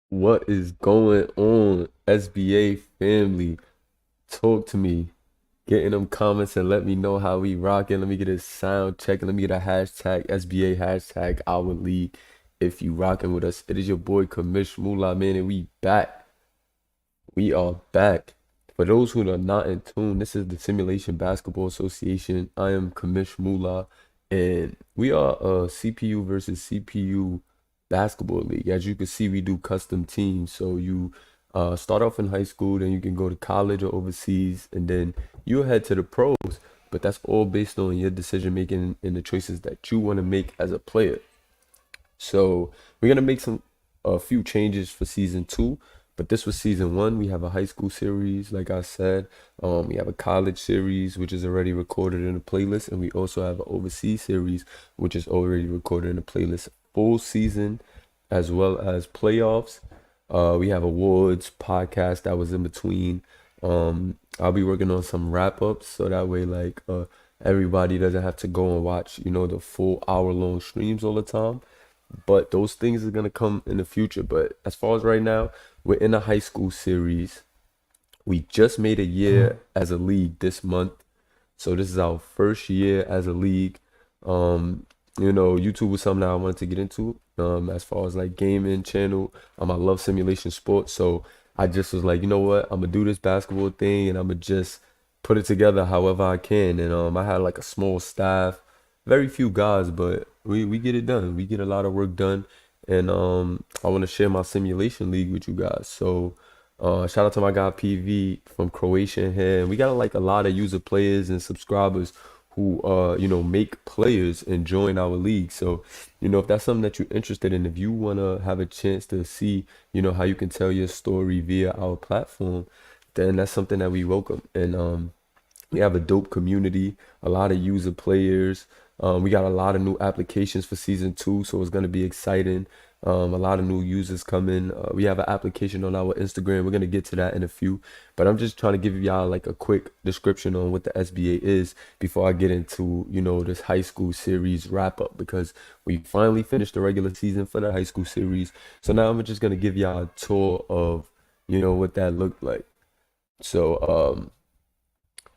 What is going on, SBA family? Talk to me. Get in them comments and let me know how we rocking. Let me get a sound check. Let me get a hashtag SBA hashtag our league. If you rocking with us, it is your boy Kamish Mula, man, and we back. We are back. For those who are not in tune, this is the Simulation Basketball Association. I am Kamish Mula, and we are a CPU versus CPU basketball league. As you can see, we do custom teams. So you start off in high school, then you can go to college or overseas, and then you head to the pros. But that's all based on your decision making and the choices that you want to make as a player. So we're gonna make a few changes for season two, but this was season one. We have a high school series, like I said. We have a college series, which is already recorded in a playlist, and we also have an overseas series, which is already recorded in a playlist. Full season, as well as playoffs. We have awards, podcast that was in between. I'll be working on some wrap ups so that way, everybody doesn't have to go and watch, the full hour long streams all the time, but those things are gonna come in the future. But as far as right now, we're in a high school series. We just made a year as a league this month, so this is our first year as a league. YouTube was something that I wanted to get into. As far as like gaming channel, I love simulation sports, so I just was like, you know what, I'm gonna do this basketball thing, and I'm gonna just put it together however I can. And I had like a small staff, very few guys, but we get it done. We get a lot of work done, and I want to share my simulation league with you guys. So shout out to my guy PV from Croatia here. And we got like a lot of user players and subscribers who make players and join our league. So, if that's something that you're interested in, if you wanna have a chance to see, how you can tell your story via our platform, then that's something that we welcome. And we have a dope community, a lot of user players. We got a lot of new applications for season two, so it's gonna be exciting. A lot of new users coming. We have an application on our Instagram. We're gonna get to that in a few, but I'm just trying to give y'all like a quick description on what the SBA is before I get into, this high school series wrap up, because we finally finished the regular season for the high school series. So now I'm just gonna give y'all a tour of, what that looked like. So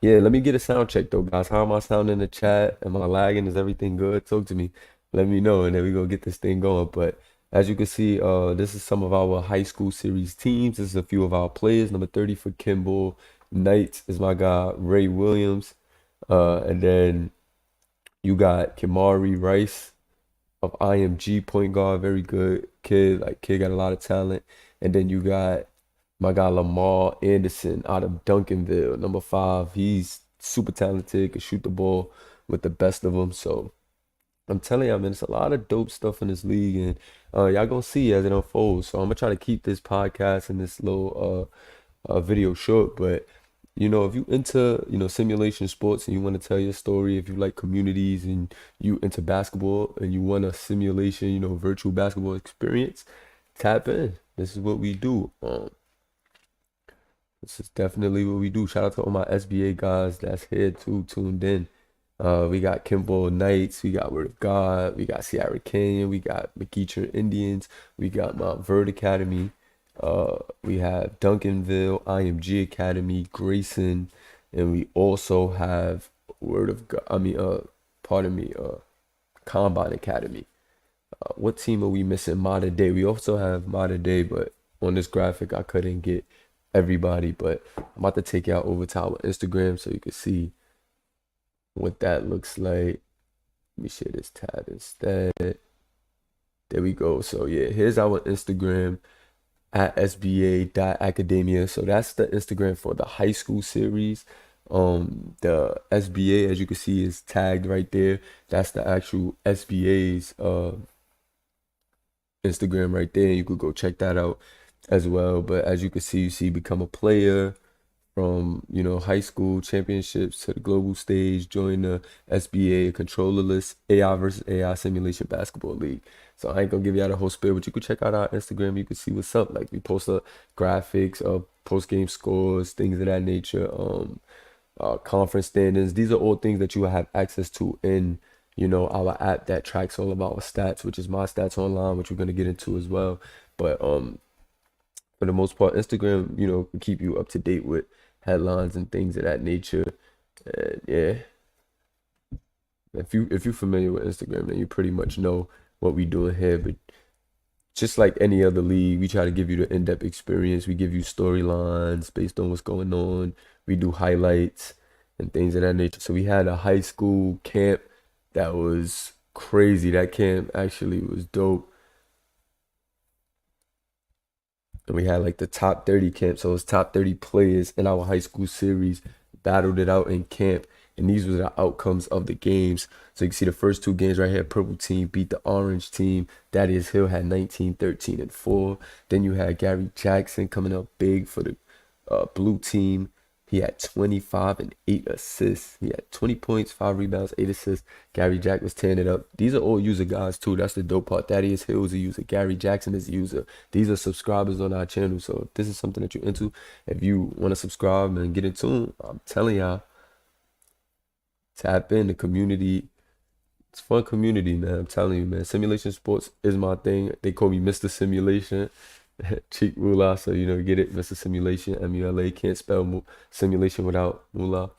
yeah, let me get a sound check though, guys. How am I sounding in the chat? Am I lagging? Is everything good? Talk to me. Let me know, and then we gonna get this thing going. But as you can see, this is some of our high school series teams. This is a few of our players. Number 30 for Kimball Knights is my guy Ray Williams. And then you got Kimari Rice of IMG point guard, very good kid. Like kid got a lot of talent. And then you got my guy Lamar Anderson out of Duncanville, number 5. He's super talented, can shoot the ball with the best of them. So I'm telling you, man, it's a lot of dope stuff in this league, and y'all gonna see as it unfolds. So I'm gonna try to keep this podcast and this little video short. But if you into simulation sports and you want to tell your story, if you like communities and you into basketball and you want a simulation, virtual basketball experience, tap in. This is what we do. This is definitely what we do. Shout out to all my SBA guys that's here too, tuned in. We got Kimball Knights, we got Word of God, we got Sierra Canyon, we got McEacher Indians, we got Mount Verde Academy, we have Duncanville, IMG Academy, Grayson, and we also have Word of God, pardon me, Combine Academy. What team are we missing? Modern Day. We also have Modern Day, but on this graphic, I couldn't get everybody. But I'm about to take y'all over to our Instagram so you can see what that looks like. Let me share this tab instead. There we go. So yeah, here's our Instagram at sba.academia. So that's the Instagram for the high school series. The SBA, as you can see, is tagged right there. That's the actual SBA's Instagram right there. You could go check that out as well. But as you can see, you see become a player from high school championships to the global stage, join the SBA controllerless AI versus AI simulation basketball league. So I ain't gonna give y'all the whole spiel, but you could check out our Instagram. You can see what's up. Like we post graphics, post game scores, things of that nature. Conference standings. These are all things that you will have access to in our app that tracks all of our stats, which is my stats online, which we're gonna get into as well. But for the most part. Instagram, can keep you up to date with headlines and things of that nature. And yeah, if you're familiar with Instagram, then you pretty much know what we doing here. But just like any other league, we try to give you the in-depth experience. We give you storylines based on what's going on. We do highlights and things of that nature. So we had a high school camp that was crazy. That camp actually was dope. And we had like the top 30 camp. So it was top 30 players in our high school series battled it out in camp. And these were the outcomes of the games. So you can see the first two games right here. Purple team beat the orange team. Thaddeus Hill had 19, 13, and 4. Then you had Gary Jackson coming up big for the blue team. He had 25 and 8 assists. He had 20 points, 5 rebounds, 8 assists. Gary Jack was tearing it up. These are all user guys too. That's the dope part. Thaddeus Hill is a user. Gary Jackson is a user. These are subscribers on our channel. So if this is something that you're into, if you want to subscribe and get into them, I'm telling y'all, tap in the community. It's fun community, man. I'm telling you, man. Simulation sports is my thing. They call me Mr. Simulation. Cheek Mula, so get it, Mr. Simulation, MULA. Can't spell simulation without Mula.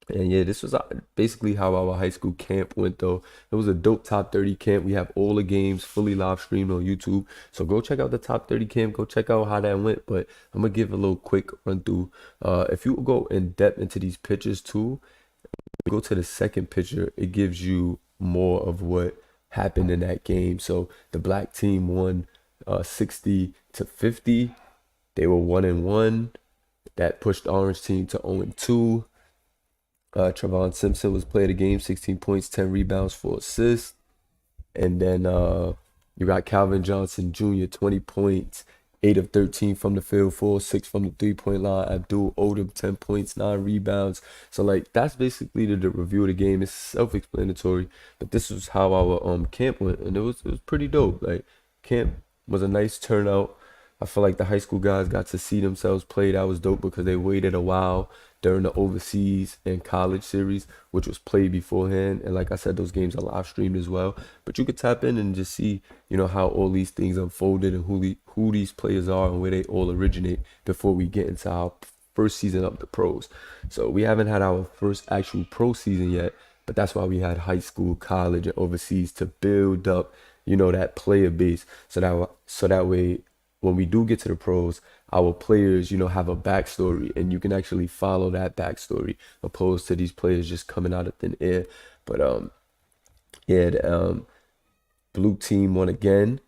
And yeah, this was basically how our high school camp went, though. It was a dope top 30 camp. We have all the games fully live streamed on YouTube. So go check out the top 30 camp. Go check out how that went. But I'm gonna give a little quick run through. If you go in depth into these pictures too, go to the second picture, it gives you more of what happened in that game. So the black team won 60-50. They were 1-1. That pushed the orange team to 0-2. Trevon Simpson was player of the game, 16 points, 10 rebounds, 4 assists. And then you got Calvin Johnson Jr., 20 points, 8 of 13 from the field, 4 of 6 from the 3-point line. Abdul Odom, 10 points, 9 rebounds. So like that's basically the review of the game. It's self-explanatory, but this was how our camp went, and it was pretty dope. Like camp was a nice turnout. I feel like the high school guys got to see themselves play. That was dope because they waited a while during the overseas and college series, which was played beforehand. And like I said, those games are live streamed as well. But you could tap in and just see, how all these things unfolded and who these players are and where they all originate before we get into our first season of the pros. So we haven't had our first actual pro season yet, but that's why we had high school, college, and overseas to build up, that player base. So that way, when we do get to the pros, our players, have a backstory and you can actually follow that backstory opposed to these players just coming out of thin air. But yeah, the blue team won again.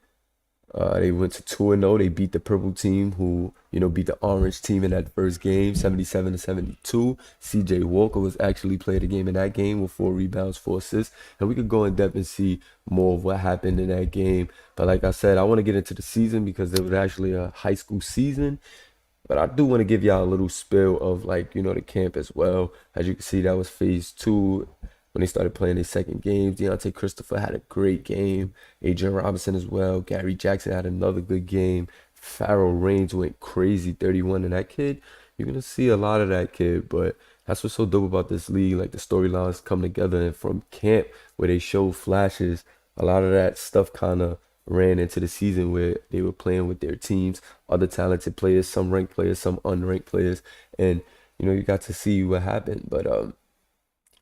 They went to 2-0. They beat the purple team who, beat the orange team in that first game, 77-72. CJ Walker was actually played the game in that game with 4 rebounds, 4 assists. And we could go in depth and see more of what happened in that game. But like I said, I want to get into the season because it was actually a high school season. But I do want to give y'all a little spill of the camp as well. As you can see, that was phase 2 when they started playing their second game. Deontay Christopher had a great game. Adrian Robinson as well. Gary Jackson had another good game. Farrell Reigns went crazy, 31. And that kid, you're going to see a lot of that kid. But that's what's so dope about this league. Like the storylines come together. And from camp where they show flashes, a lot of that stuff kind of ran into the season where they were playing with their teams, other talented players, some ranked players, some unranked players. And, you got to see what happened. But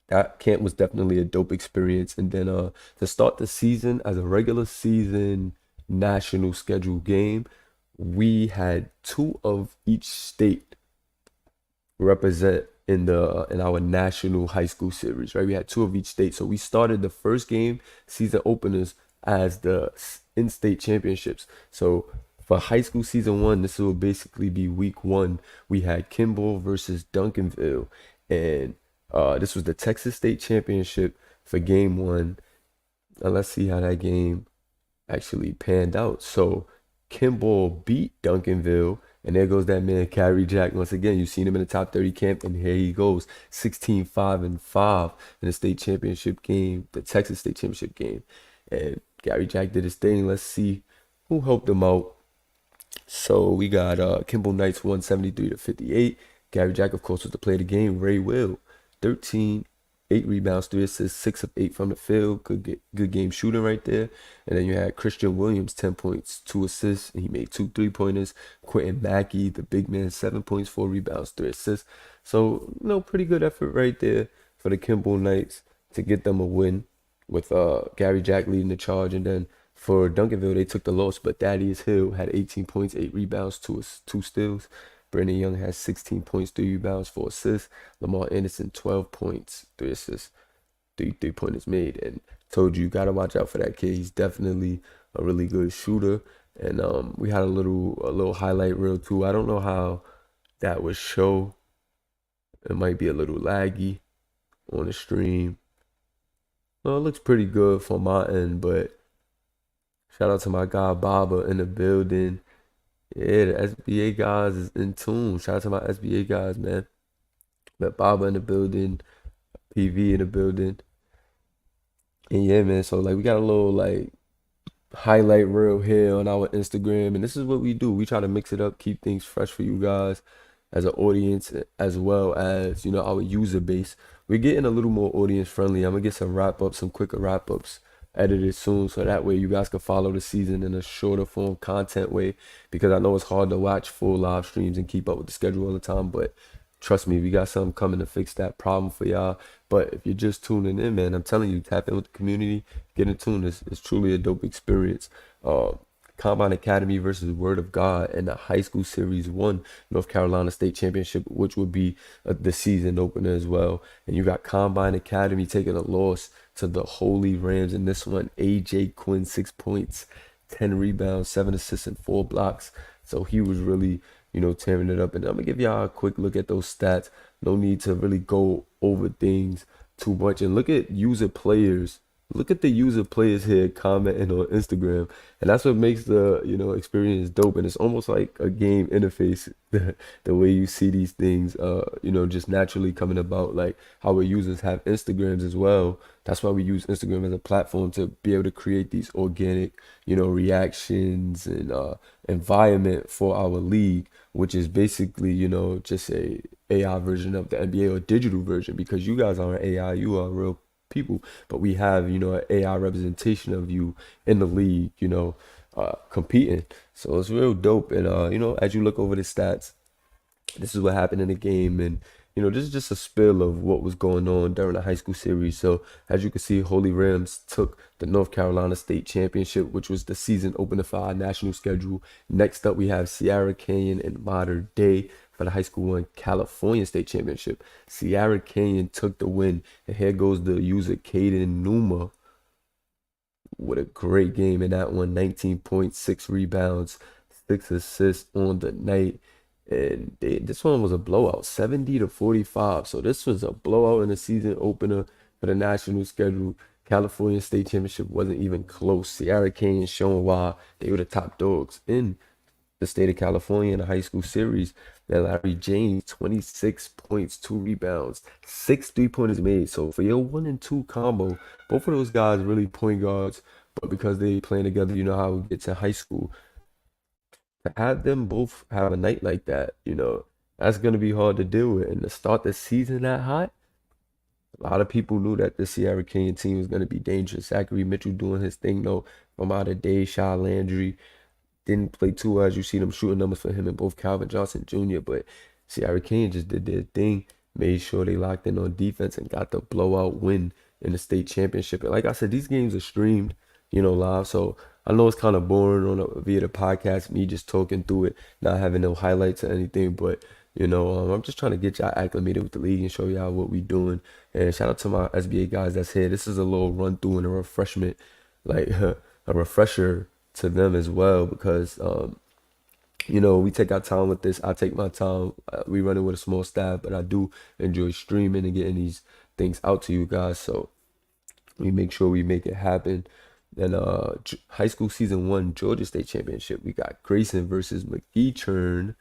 that camp was definitely a dope experience. And then to start the season as a regular season national schedule game, we had 2 of each state represent in our national high school series, right? We had 2 of each state. So we started the first game, season openers, as the in-state championships. So for high school season 1, this will basically be week 1. We had Kimball versus Duncanville, and this was the Texas State Championship for game 1. And let's see how that game actually panned out. So Kimball beat Duncanville, and there goes that man, Gary Jack. Once again, you've seen him in the top 30 camp, and here he goes, 16-5-5 in the state championship game, the Texas State Championship game. And Gary Jack did his thing. Let's see who helped him out. So we got Kimball Knights 173-58. Gary Jack, of course, was the player of the game. Ray Will, 13 8 rebounds, 3 assists, 6 of 8 from the field. Good game shooting right there. And then you had Christian Williams, 10 points, 2 assists, and he made 2 3-pointers. Quentin Mackey, the big man, 7 points, 4 rebounds, 3 assists. So, pretty good effort right there for the Kimball Knights to get them a win with Gary Jack leading the charge. And then for Duncanville, they took the loss, but Thaddeus Hill had 18 points, 8 rebounds, 2 steals. Brandon Young has 16 points, 3 rebounds, 4 assists. Lamar Anderson, 12 points, 3 assists, 3 3-pointers made. And told you, got to watch out for that kid. He's definitely a really good shooter. And we had a little highlight reel too. I don't know how that would show. It might be a little laggy on the stream. Well, it looks pretty good from my end, but shout out to my guy Baba in the building. Yeah, the SBA guys is in tune. Shout out to my SBA guys, man. But Baba in the building, PV in the building. And yeah, man, so like we got a little like highlight reel here on our Instagram, and this is what we do. We try to mix it up, keep things fresh for you guys as an audience, as well as our user base. We're getting a little more audience friendly. I'm gonna get some quicker wrap ups edited soon, so that way you guys can follow the season in a shorter form content way. Because I know it's hard to watch full live streams and keep up with the schedule all the time, but trust me, we got something coming to fix that problem for y'all. But if you're just tuning in, man, I'm telling you, tap in with the community, get in tune. It's truly a dope experience. Uh, Combine Academy versus Word of God and the High School Series 1 North Carolina State Championship, which would be the season opener as well. And you got Combine Academy taking a loss to the Holy Rams in this one. AJ Quinn, 6 points, 10 rebounds, 7 assists, and 4 blocks. So he was really, tearing it up. And I'm going to give y'all a quick look at those stats. No need to really go over things too much. And look at user players. Look at the user players here commenting on Instagram. And that's what makes the, experience dope. And it's almost like a game interface, the way you see these things, just naturally coming about, like how our users have Instagrams as well. That's why we use Instagram as a platform to be able to create these organic, reactions and environment for our league, which is basically, just a AI version of the NBA or digital version, because you guys aren't AI, you are real people, but we have, an AI representation of you in the league, competing. So it's real dope. And, as you look over the stats, this is what happened in the game. And, this is just a spill of what was going on during the high school series. So as you can see, Holy Rams took the North Carolina State Championship, which was the season opener for our national schedule. Next up, we have Sierra Canyon and Mater Dei for the high school one California State Championship. Sierra Canyon took the win. And here goes the user Caden Numa with a great game in that one. 19 points, 6 rebounds, 6 assists on the night. And this one was a blowout, 70-45. So this was a blowout in the season opener for the national schedule. California State Championship wasn't even close. Sierra Canyon showing why they were the top dogs in the state of California in the high school series. Then Larry James, 26 points, 2 rebounds, 6 3-pointers made. So for your 1 and 2 combo, both of those guys really point guards, but because they playing together, you know how it gets in high school. To have them both have a night like that, that's gonna be hard to deal with. And to start the season that hot, a lot of people knew that the Sierra Canyon team was gonna be dangerous. Zachary Mitchell doing his thing though from out of day. Shy Landry didn't play too well, as you see them shooting numbers for him and both Calvin Johnson Jr. But Sierra Canyon just did their thing, made sure they locked in on defense and got the blowout win in the state championship. And like I said, these games are streamed, live. So I know it's kind of boring via the podcast, me just talking through it, not having no highlights or anything. But I'm just trying to get y'all acclimated with the league and show y'all what we doing. And shout out to my SBA guys that's here. This is a little run through and a refreshment, like a refresher to them as well, because we take our time with this. I take my time. We run it with a small staff, but I do enjoy streaming and getting these things out to you guys. So we make sure we make it happen. Then high school season 1 Georgia State Championship, we got Grayson versus McEachern.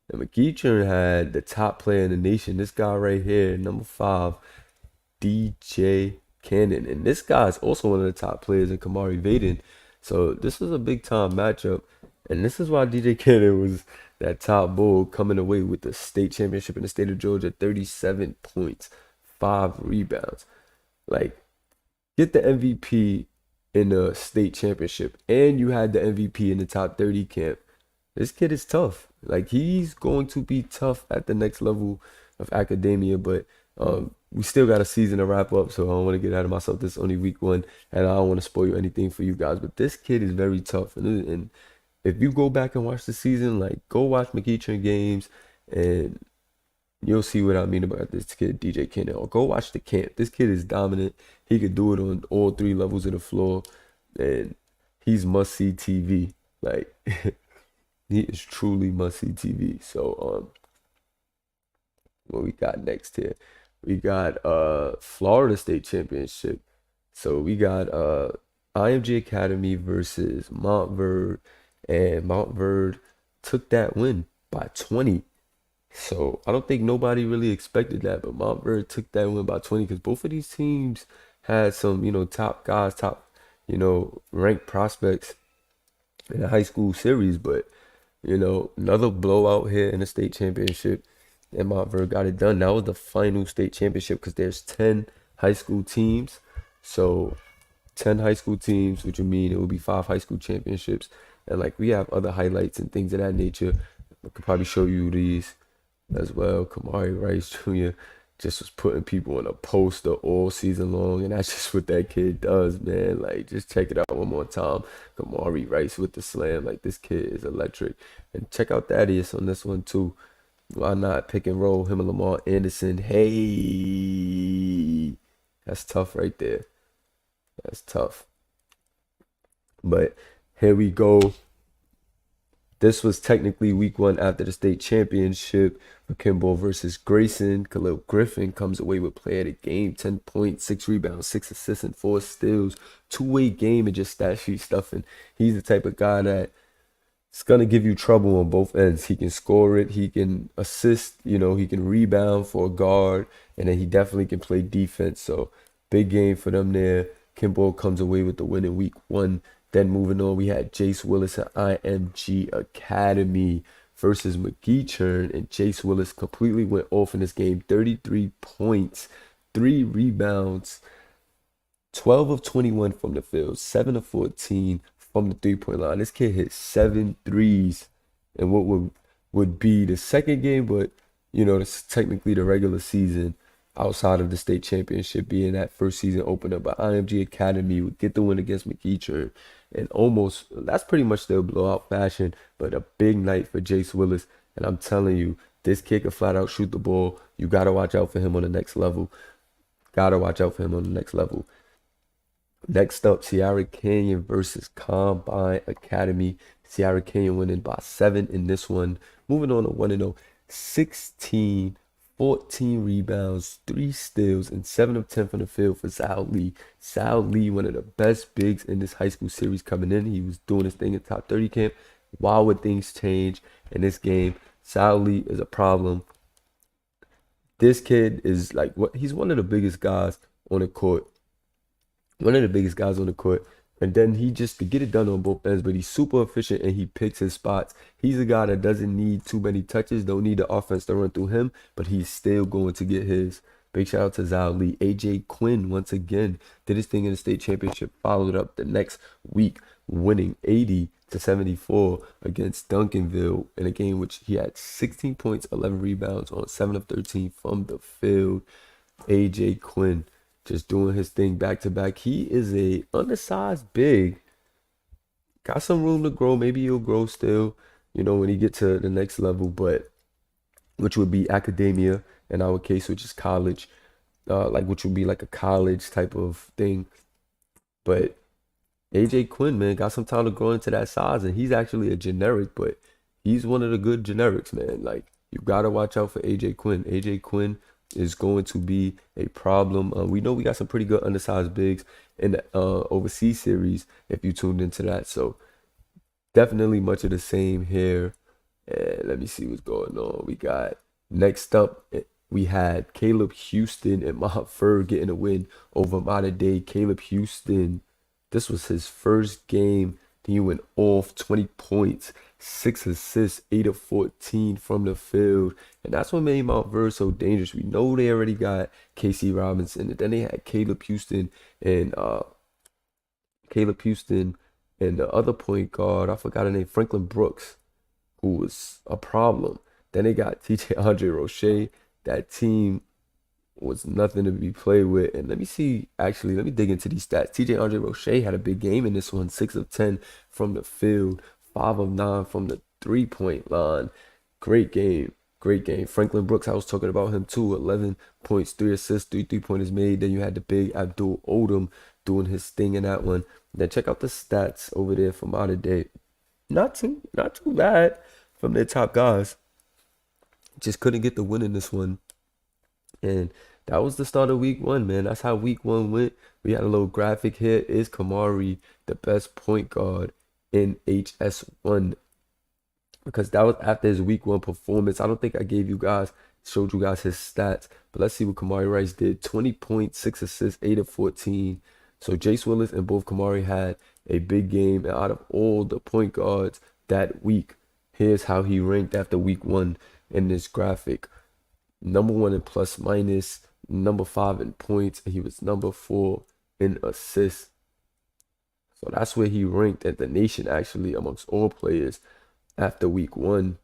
And McEachern had the top player in the nation. This guy right here, number 5, DJ Cannon. And this guy is also one of the top players in Kamari Vaden. So this was a big time matchup. And this is why DJ Cannon was that top bull coming away with the state championship in the state of Georgia. 37 points, 5 rebounds. Like, get the MVP in the state championship, and you had the MVP in the top 30 camp. This kid is tough. Like, he's going to be tough at the next level of academia, but we still got a season to wrap up, so I don't want to get ahead of myself. This is only week one, and I don't want to spoil anything for you guys. But this kid is very tough, and if you go back and watch the season, like, go watch McEachern games, and you'll see what I mean about this kid, DJ Kennedy. Or go watch the camp. This kid is dominant. He could do it on all 3 levels of the floor, and he's must see TV. Like, he is truly must see TV. So what we got next here? We got Florida State Championship. So we got IMG Academy versus Montverde, and Montverde took that win by 20. So I don't think nobody really expected that, but Montverde took that win by 20 because both of these teams had some, top guys, top, ranked prospects in the high school series. But, another blowout here in the state championship, and Montverde got it done. That was the final state championship because there's 10 high school teams. So 10 high school teams, which would mean it would be 5 high school championships. And like we have other highlights and things of that nature. I could probably show you these as well. Kamari Rice Jr. just was putting people on a poster all season long, and that's just what that kid does, man. Like, just check it out one more time. Kamari Rice with the slam. Like, this kid is electric. And check out Thaddeus on this one too. Why not pick and roll him and Lamar Anderson? Hey, that's tough right there. That's tough. But here we go. This was technically week one after the state championship for Kimball versus Grayson. Khalil Griffin comes away with player of the game, 10 points, 6 rebounds, 6 assists, and 4 steals. Two-way game and just stat sheet stuffing. He's the type of guy that it's gonna give you trouble on both ends. He can score it, he can assist, he can rebound for a guard, and then he definitely can play defense. So big game for them there. Kimball comes away with the win in week one. Then moving on, we had Jace Willis at IMG Academy versus McEachern, and Jace Willis completely went off in this game. 33 points, 3 rebounds, 12 of 21 from the field, 7 of 14 from the 3-point line. This kid hit 7 threes in what would be the second game, but this is technically the regular season outside of the state championship being that first season opener. But IMG Academy would get the win against McEachern, and almost that's pretty much their blowout fashion, but a big night for Jace Willis. And I'm telling you, this kid can flat out shoot the ball. You gotta watch out for him on the next level. Gotta watch out for him on the next level. Next up, Sierra Canyon versus Combine Academy. Sierra Canyon winning by 7 in this one. Moving on to 1-0. 16, 14 rebounds, 3 steals, and 7 of 10 from the field for Zhao Lee. Zhao Lee, one of the best bigs in this high school series coming in. He was doing his thing in top 30 camp. Why would things change in this game? Zhao Lee is a problem. This kid is like he's one of the biggest guys on the court. One of the biggest guys on the court. And then he just to get it done on both ends, but he's super efficient and he picks his spots. He's a guy that doesn't need too many touches, don't need the offense to run through him, but he's still going to get his. Big shout out to Zhao Lee. AJ Quinn, once again, did his thing in the state championship, followed up the next week, winning 80-74 against Duncanville in a game which he had 16 points, 11 rebounds on 7 of 13 from the field. AJ Quinn just doing his thing back to back. He is a undersized big. Got some room to grow. Maybe he'll grow still, when he gets to the next level, but which would be academia in our case, which is college, which would be like a college type of thing. But AJ Quinn, man, got some time to grow into that size, and he's actually a generic, but he's one of the good generics, man. Like, you gotta watch out for AJ Quinn. AJ Quinn is going to be a problem. We know we got some pretty good undersized bigs in the overseas series if you tuned into that. So definitely much of the same here. And let me see what's going on. We got next up, we had Caleb Houston and Montverde getting a win over Mater Dei. Caleb Houston, this was his first game Then he went off 20 points, 6 assists, 8 of 14 from the field. And that's what made Mount Verse so dangerous. We know they already got KC Robinson, and then they had and Caleb Houston and the other point guard, I forgot her name, Franklin Brooks, who was a problem. Then they got TJ Andre Roche. That team was nothing to be played with. And let me see, actually, let me dig into these stats. TJ Andre Roche had a big game in this one, 6 of 10 from the field, 5 of 9 from the 3-point line. Great game. Great game. Franklin Brooks, I was talking about him too. 11 points, 3 assists, 3 3-pointers made. Then you had the big Abdul Odom doing his thing in that one. Then check out the stats over there from out of date. Not too bad from their top guys. Just couldn't get the win in this one. And that was the start of week one, man. That's how week one went. We had a little graphic here. Is Kamari the best point guard in HS1? Because that was after his week one performance. I don't think I showed you guys his stats. But let's see what Kamari Rice did. 20 points, 6 assists, 8 of 14. So Jace Willis and both Kamari had a big game. And out of all the point guards that week, here's how he ranked after week one in this graphic. Number 1 in plus minus, number 5 in points, and he was number 4 in assists. So that's where he ranked at the nation, actually, amongst all players after week one.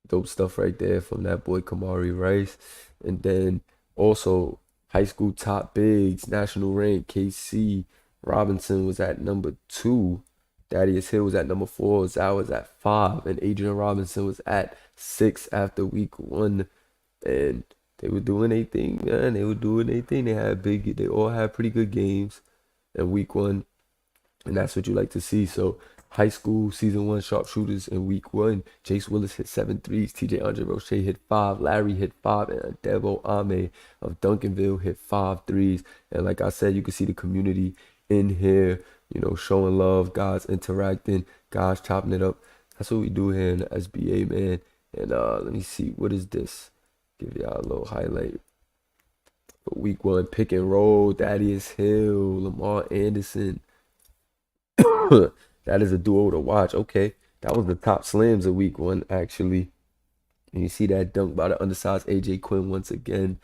Dope stuff right there from that boy Kamari Rice. And then also high school top bigs, national rank, KC Robinson was at number 2. Thaddeus Hill was at number 4. Zhao was at 5. And Adrian Robinson was at 6 after week one. And they were doing their thing, man. They were doing their thing. They all had pretty good games in week one. And that's what you like to see. So high school season one sharpshooters in week one. Jace Willis hit 7 threes. TJ Andre Roche hit 5. Larry hit 5. And Devo Ame of Duncanville hit 5 threes. And like I said, you can see the community in here, showing love, guys interacting, guys chopping it up. That's what we do here in the SBA, man. And let me see, what is this? Give y'all a little highlight. For week one, pick and roll, Thaddeus Hill, Lamar Anderson. That is a duo to watch. Okay, that was the top slams of week one, actually. And you see that dunk by the undersized AJ Quinn once again.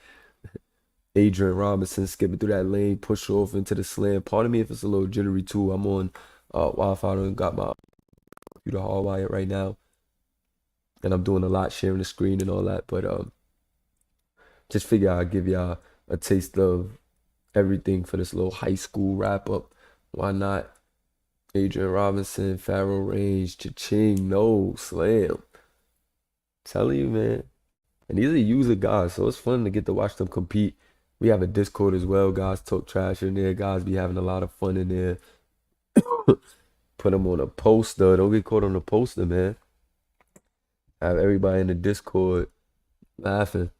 Adrian Robinson skipping through that lane, push off into the slam. Pardon me if it's a little jittery too. I'm on Wi-Fi and got my computer hardwired right now, and I'm doing a lot sharing the screen and all that. But just figure I'd give y'all a taste of everything for this little high school wrap up. Why not? Adrian Robinson, Pharaoh Range, Cha-ching, no, slam. Telling you, man. And these are user guys, so it's fun to get to watch them compete. We have a Discord as well. Guys talk trash in there. Guys be having a lot of fun in there. Put them on a poster. Don't get caught on a poster, man. Have everybody in the Discord laughing.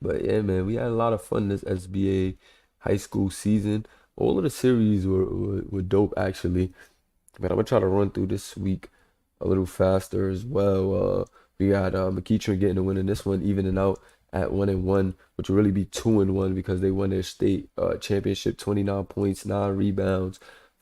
But yeah, man, we had a lot of fun this SBA high school season. All of the series were dope, actually. But I'm going to try to run through this week a little faster as well. We got McEachern getting a win in this one, evening out at 1-1, which will really be 2-1 because they won their state championship. 29 points, 9 rebounds,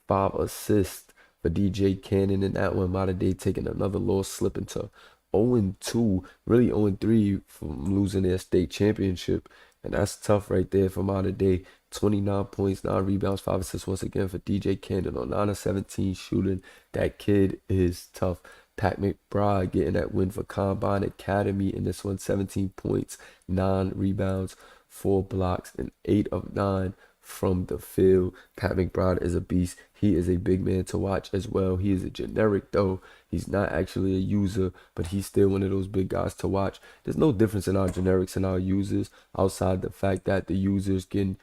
5 assists for DJ Cannon in that one. Mater Dei taking another loss, slipping to 0-2, really 0-3 from losing their state championship. And that's tough right there for Mater Dei. 29 points, 9 rebounds, 5 assists once again for DJ Cannon on 9 of 17 shooting. That kid is tough. Pat McBride getting that win for Combine Academy in this one. 17 points, 9 rebounds, 4 blocks, and 8 of 9 from the field. Pat McBride is a beast. He is a big man to watch as well. He is a generic though. He's not actually a user, but he's still one of those big guys to watch. There's no difference in our generics and our users outside the fact that the users can,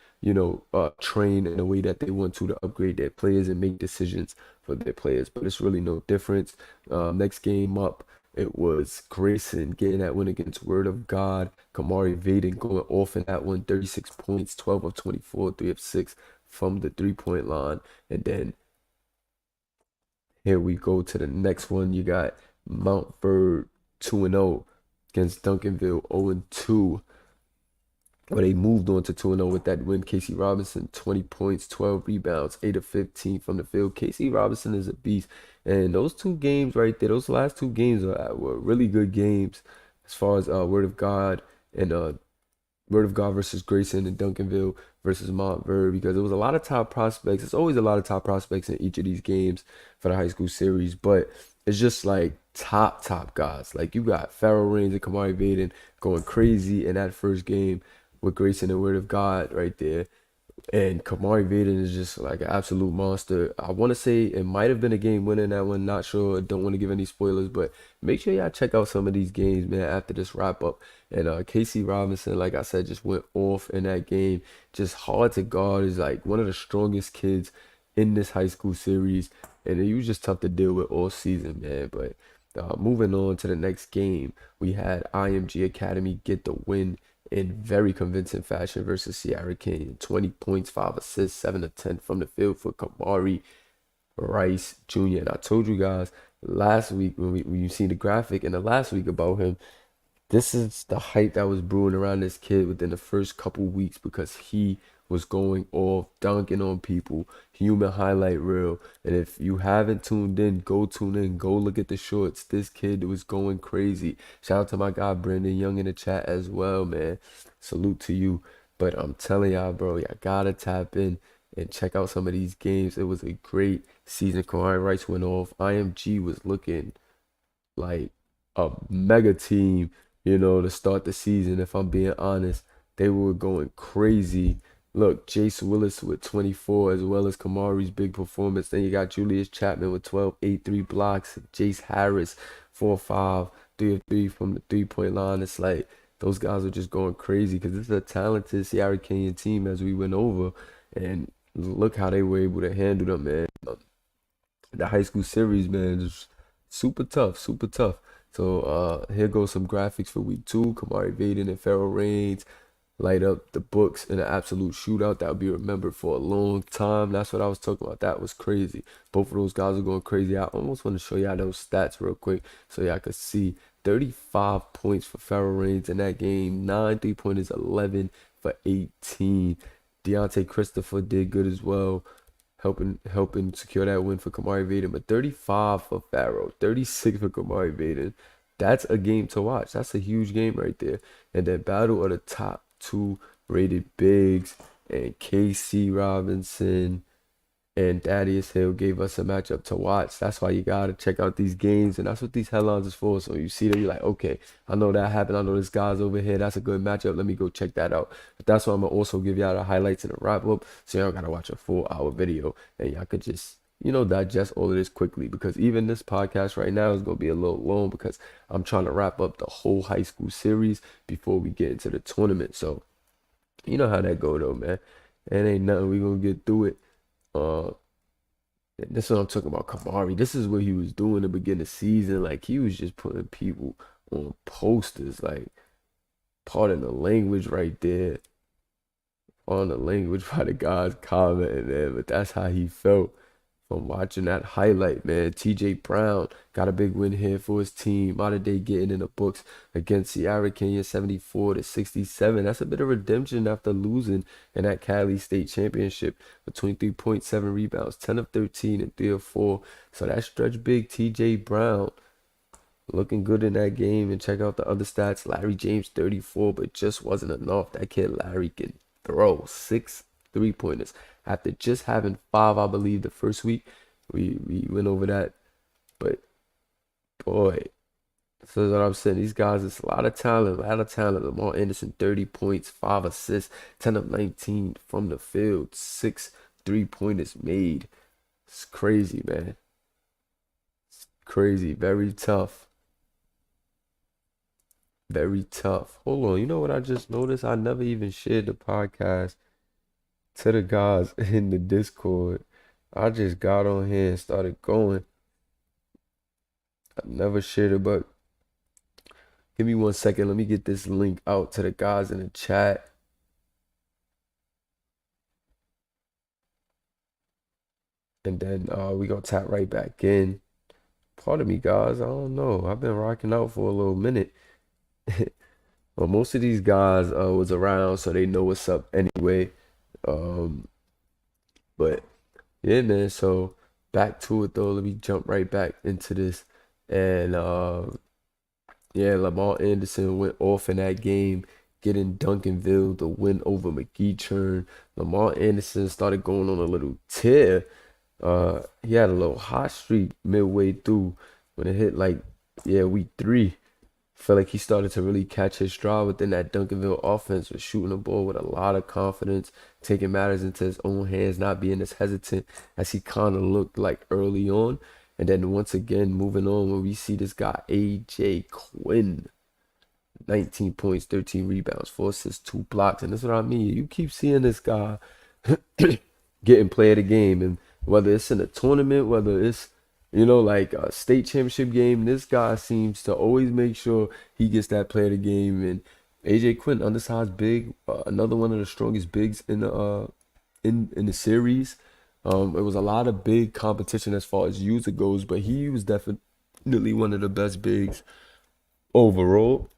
train in a way that they want to upgrade their players and make decisions for their players. But it's really no difference. Next game up, it was Grayson getting that win against Word of God. Kamari Vaden going off in that one, 36 points, 12 of 24, 3 of 6 from the 3-point line. And then here we go to the next one. You got Mountford 2-0 against Duncanville 0-2. where they moved on to 2-0 with that win. Casey Robinson, 20 points, 12 rebounds, 8 of 15 from the field. Casey Robinson is a beast. And those two games right there, those last two games were really good games as far as Word of God and Word of God versus Grayson and Duncanville versus Montverde, because there was a lot of top prospects. It's always a lot of top prospects in each of these games for the high school series, but it's just like top guys. Like you got Farrell Reigns and Kamari Vaden going crazy in that first game with Grayson and Word of God right there. And Kamari Vaden is just like an absolute monster. I want to say it might have been a game winner in that one. Not sure. Don't want to give any spoilers, but make sure y'all check out some of these games, man, after this wrap up. And Casey Robinson, like I said, just went off in that game. Just hard to guard. Is like one of the strongest kids in this high school series. And he was just tough to deal with all season, man. But moving on to the next game, we had IMG Academy get the win in very convincing fashion versus Sierra Canyon. 20 points, 5 assists, 7 of 10 from the field for Kamari Rice Jr. And I told you guys last week when you seen the graphic in the last week about him, this is the hype that was brewing around this kid within the first couple weeks because he was going off, dunking on people, human highlight reel. And if you haven't tuned in, go tune in, go look at the shorts. This kid was going crazy. Shout out to my guy Brandon Young in the chat as well, man. Salute to you. But I'm telling y'all, bro, y'all gotta tap in and check out some of these games. It was a great season. Kawhi Rice went off. IMG was looking like a mega team, to start the season. If I'm being honest, they were going crazy. Look, Jace Willis with 24, as well as Kamari's big performance. Then you got Julius Chapman with 12, 8 3 blocks. Jace Harris, 4 5, 3 of 3 from the 3-point line. It's like those guys are just going crazy because this is a talented Sierra Canyon team, as we went over. And look how they were able to handle them, man. The high school series, man, is super tough, super tough. So here goes some graphics for week two. Kamari Vaden and Farrell Reigns light up the books in an absolute shootout that will be remembered for a long time. That's what I was talking about. That was crazy. Both of those guys are going crazy. I almost want to show y'all those stats real quick so y'all could see. 35 points for Farrell Reigns in that game. 9 3-pointers, 11 for 18. Deontay Christopher did good as well, helping secure that win for Kamari Vaden. But 35 for Farrell, 36 for Kamari Vaden. That's a game to watch. That's a huge game right there. And then battle of the top two rated bigs, and KC Robinson and Thaddeus Hill gave us a matchup to watch. That's why you gotta check out these games, and that's what these headlines is for. So you see that you're like, okay, I know that happened. I know this guy's over here. That's a good matchup. Let me go check that out. But that's why I'm gonna also give y'all the highlights and the wrap up, so y'all gotta watch a full hour video, and y'all could just digest all of this quickly, because even this podcast right now is gonna be a little long because I'm trying to wrap up the whole high school series before we get into the tournament. So you know how that go though, man. It ain't nothing. We gonna get through it. Uh, this is what I'm talking about. Kamari, this is what he was doing in the beginning of the season. Like he was just putting people on posters. Like, pardon the language right there. On the language by the guys commenting, man. But that's how he felt from watching that highlight, man. TJ Brown got a big win here for his team. Modern day getting in the books against Sierra Canyon 74-67. That's a bit of redemption after losing in that Cali State Championship with 23.7 rebounds, 10 of 13 and 3 of 4. So that stretch big TJ Brown looking good in that game. And check out the other stats. Larry James 34, but just wasn't enough. That kid Larry can throw 6 3-pointers after just having 5, I believe, the first week. We went over that, but boy, so that's what I'm saying. These guys, it's a lot of talent, a lot of talent. Lamar Anderson, 30 points, 5 assists, 10 of 19 from the field, 6 3-pointers made. It's crazy, man. It's crazy. Very tough. Very tough. Hold on. You know what I just noticed? I never even shared the podcast to the guys in the Discord. I just got on here and started going. I never shared it, but give me 1 second. Let me get this link out to the guys in the chat. And then we gonna tap right back in. Pardon me, guys. I don't know. I've been rocking out for a little minute. Well, most of these guys was around, so they know what's up anyway. Um, but yeah, man. So back to it though. Let me jump right back into this. And yeah, Lamar Anderson went off in that game, getting Duncanville the win over McGee. Lamar Anderson started going on a little tear. He had a little hot streak midway through when it hit like, yeah, week three. Felt like he started to really catch his stride within that Duncanville offense, was shooting the ball with a lot of confidence, taking matters into his own hands, not being as hesitant as he kind of looked like early on. And then once again, moving on, when we see this guy, AJ Quinn, 19 points, 13 rebounds, 4 assists, 2 blocks. And that's what I mean. You keep seeing this guy getting play of the game. And whether it's in a tournament, whether it's, like a state championship game, this guy seems to always make sure he gets that play of the game. And AJ Quinn, undersized big, another one of the strongest bigs in the series. It was a lot of big competition as far as user goes, but he was definitely one of the best bigs overall,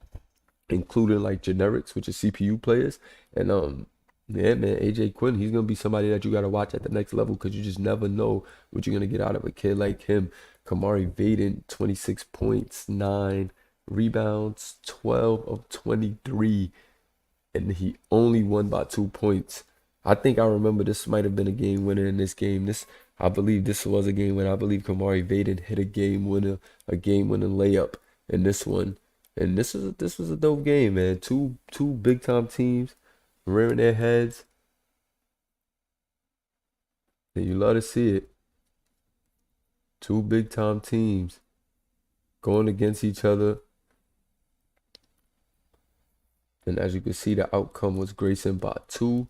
including like generics, which is CPU players. And yeah, man, AJ Quinn, he's gonna be somebody that you gotta watch at the next level because you just never know what you're gonna get out of a kid like him. Kamari Vaden, 26 points, 9 rebounds, 12 of 23, and he only won by 2 points. I think I remember this might have been a game winner in this game. I believe this was a game winner. I believe Kamari Vaden hit a game winning layup in this one. And this was a dope game, man. Two big time teams rearing their heads, and you love to see it. Two big time teams going against each other. And as you can see, the outcome was Grayson by 2.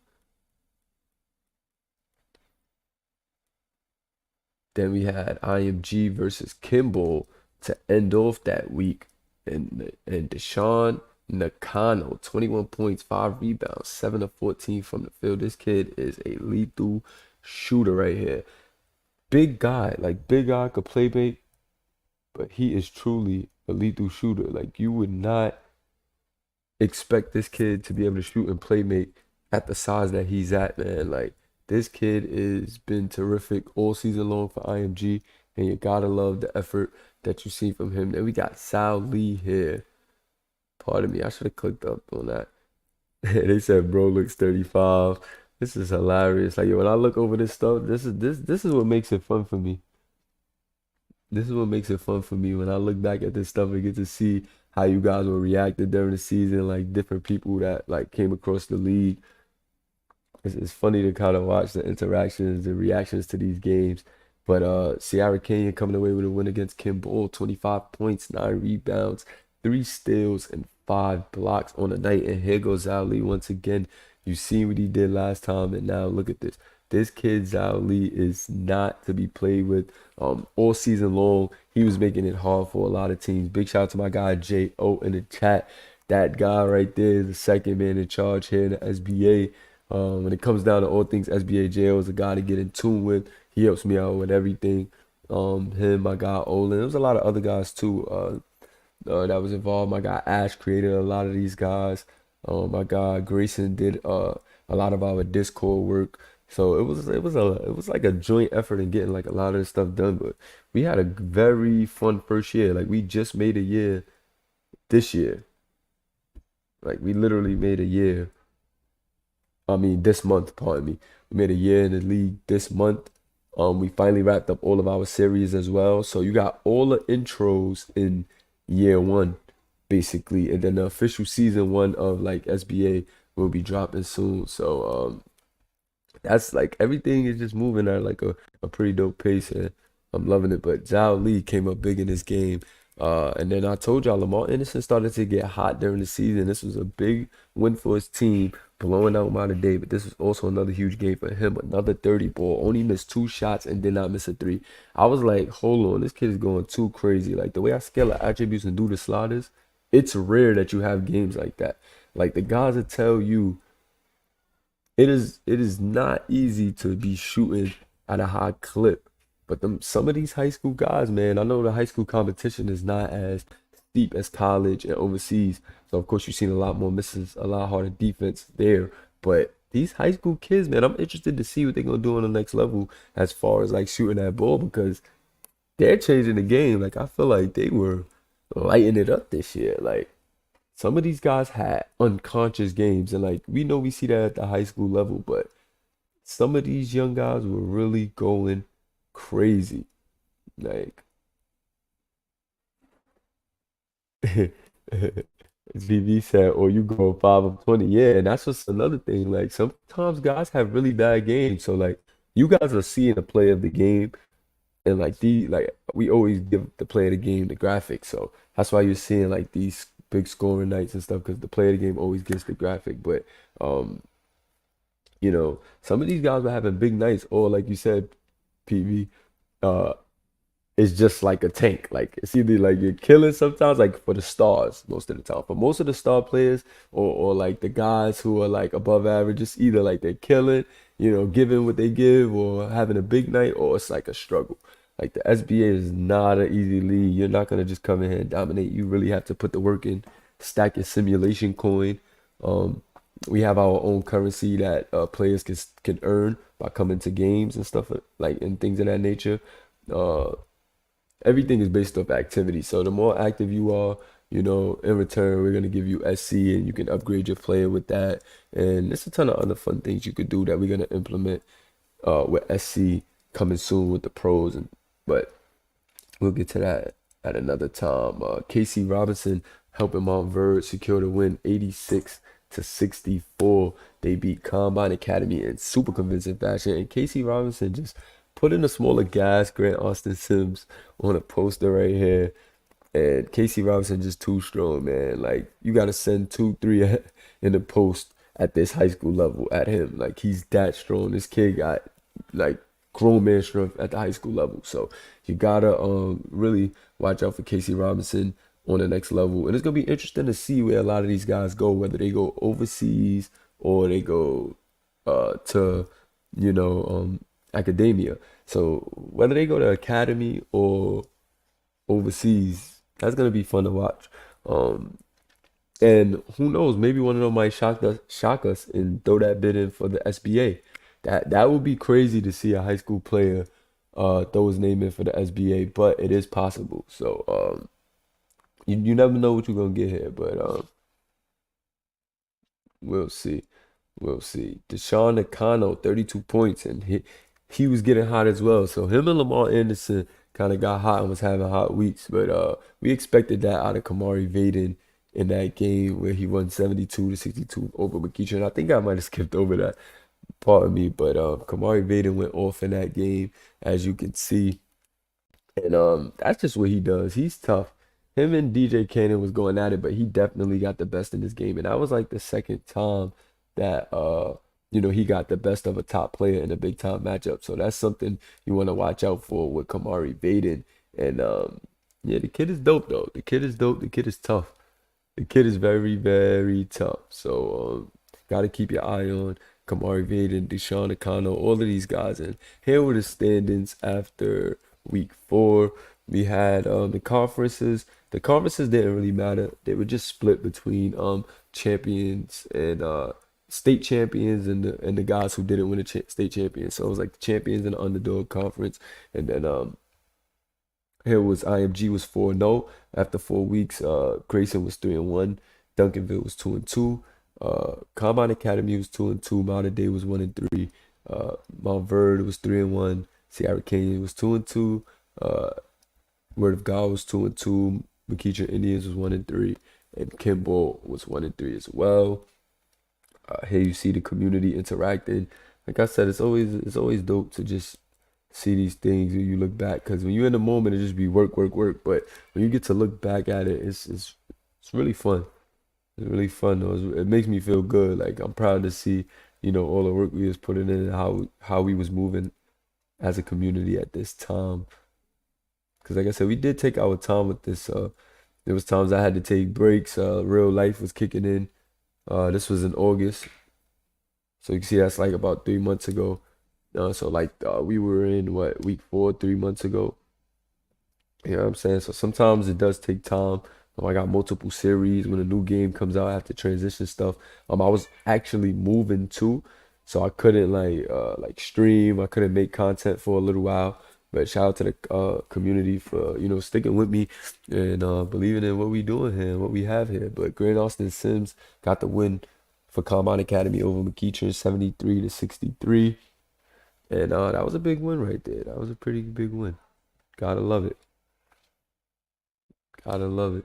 Then we had IMG versus Kimball to end off that week. And Deshaun Nakano, 21 points, 5 rebounds, 7 of 14 from the field. This kid is a lethal shooter right here. Big guy, like big guy could play make, but he is truly a lethal shooter. Like you would not expect this kid to be able to shoot and play make at the size that he's at, man. Like this kid is been terrific all season long for IMG, and you gotta love the effort that you see from him. Then we got Sal Lee here. Pardon me, I should have clicked up on that. They said bro looks 35. This is hilarious. Like when I look over this stuff, this is what makes it fun for me. This is what makes it fun for me when I look back at this stuff and get to see how you guys were reacting during the season, like different people that like came across the league. It's funny to kind of watch the interactions, the reactions to these games. But Sierra Canyon coming away with a win against Kim Ball, 25 points, 9 rebounds, 3 steals, and 5 blocks on the night. And here goes Ali once again. You seen what he did last time, and now look at this. This kid Zhao Li is not to be played with. All season long, he was making it hard for a lot of teams. Big shout out to my guy J.O. in the chat. That guy right there is the second man in charge here in the SBA. When it comes down to all things SBA, J.O. is a guy to get in tune with. He helps me out with everything. Him, my guy Olin. There was a lot of other guys too. That was involved. My guy Ash created a lot of these guys. My guy Grayson did a lot of our Discord work. So it was like a joint effort in getting like a lot of this stuff done. But we had a very fun first year. Like we just made a year this year. Like we literally made a year. I mean this month, pardon me. We made a year in the league this month. We finally wrapped up all of our series as well. So you got all the intros in year one, basically, and then the official season one of like SBA will be dropping soon. So that's like everything is just moving at like a pretty dope pace, and I'm loving it. But Zhao Lee came up big in this game. And then I told y'all Lamar Anderson started to get hot during the season. This was a big win for his team, blowing out Mater Day, but this was also another huge game for him. Another 30 ball, only missed 2 shots and did not miss a three. I was like, hold on, this kid is going too crazy. Like the way I scale the attributes and do the sliders, it's rare that you have games like that. Like the guys that tell you it is not easy to be shooting at a high clip. But some of these high school guys, man, I know the high school competition is not as deep as college and overseas. So of course you've seen a lot more misses, a lot harder defense there. But these high school kids, man, I'm interested to see what they're gonna do on the next level as far as like shooting that ball because they're changing the game. Like I feel like they were lighting it up this year. Like some of these guys had unconscious games, and like we know we see that at the high school level, but some of these young guys were really going crazy. Like VV said, or you go 5 of 20. Yeah, and that's just another thing. Like sometimes guys have really bad games. So like you guys are seeing the play of the game and like we always give the play of the game the graphic. So that's why you're seeing like these big scoring nights and stuff because the play of the game always gets the graphic. But um, some of these guys were having big nights, or like you said, PV. It's just like a tank. Like it's either like you're killing sometimes, like for the stars most of the time. For most of the star players or like the guys who are like above average, it's either like they're killing, giving what they give or having a big night or it's like a struggle. Like the SBA is not an easy league. You're not gonna just come in here and dominate. You really have to put the work in, stack your simulation coin. Um, we have our own currency that players can earn by coming to games and stuff like and things of that nature. Uh, Everything is based off activity. So the more active you are, in return, we're gonna give you SC and you can upgrade your player with that. And there's a ton of other fun things you could do that we're gonna implement with SC coming soon with the pros and but we'll get to that at another time. Casey Robinson helping Mount Verde secure the win 86-64. They beat Combine Academy in super convincing fashion. And Casey Robinson just put in a smaller gas Grant Austin Sims on a poster right here. And Casey Robinson just too strong, man. Like you gotta send 2, 3 in the post at this high school level at him. Like he's that strong. This kid got like grown man strength at the high school level. So you gotta really watch out for Casey Robinson on the next level. And it's gonna be interesting to see where a lot of these guys go, whether they go overseas or they go to, academia. So whether they go to academy or overseas, that's gonna be fun to watch. Um, and who knows, maybe one of them might shock us and throw that bid in for the SBA. That would be crazy to see a high school player throw his name in for the SBA, but it is possible. So you never know what you're gonna get here, but we'll see. We'll see. Deshaun Nakano, 32 points, and he was getting hot as well. So him and Lamar Anderson kind of got hot and was having hot weeks. But we expected that out of Kamari Vaden in that game where he won 72-62 over McKeecher. And I think I might have skipped over that part of me, but Kamari Vaden went off in that game, as you can see. And that's just what he does. He's tough. Him and DJ Cannon was going at it, but he definitely got the best in this game. And that was like the second time that he got the best of a top player in a big time matchup. So that's something you want to watch out for with Kamari Vaden. And yeah, the kid is dope though. The kid is dope. The kid is tough. The kid is very, very tough. So got to keep your eye on Kamari Vaden, Deshaun Nakano, all of these guys. And here were the standings after week 4. We had the conferences. The conferences didn't really matter. They were just split between champions and state champions and the guys who didn't win a state champion. So it was like the champions and the underdog conference. And then here was IMG was 4-0 after 4 weeks. Grayson was 3-1. Duncanville was 2-2. Combine Academy was 2-2. Modern Day was 1-3. Mount Verde was 3-1. Sierra Canyon was 2-2. Word of God was 2-2. McKeecher Indians was 1-3. And Kimball was 1-3 as well. Here you see the community interacting. Like I said, it's always dope to just see these things when you look back. Because when you're in the moment, it just be work, work, work. But when you get to look back at it, it's really fun. It's really fun though. It makes me feel good. Like I'm proud to see, all the work we was putting in and how we was moving as a community at this time. Because like I said, we did take our time with this. There was times I had to take breaks. Real life was kicking in. This was in August. So you can see that's like about 3 months ago. So like we were in week 4, 3 months ago. You know what I'm saying? So sometimes it does take time I got multiple series when a new game comes out after transition stuff. I was actually moving too, so I couldn't like stream. I couldn't make content for a little while. But shout out to the community for sticking with me and believing in what we doing here, and what we have here. But Grand Austin Sims got the win for Combine Academy over McEachern, 73-63, and that was a big win right there. That was a pretty big win. Gotta love it. Gotta love it.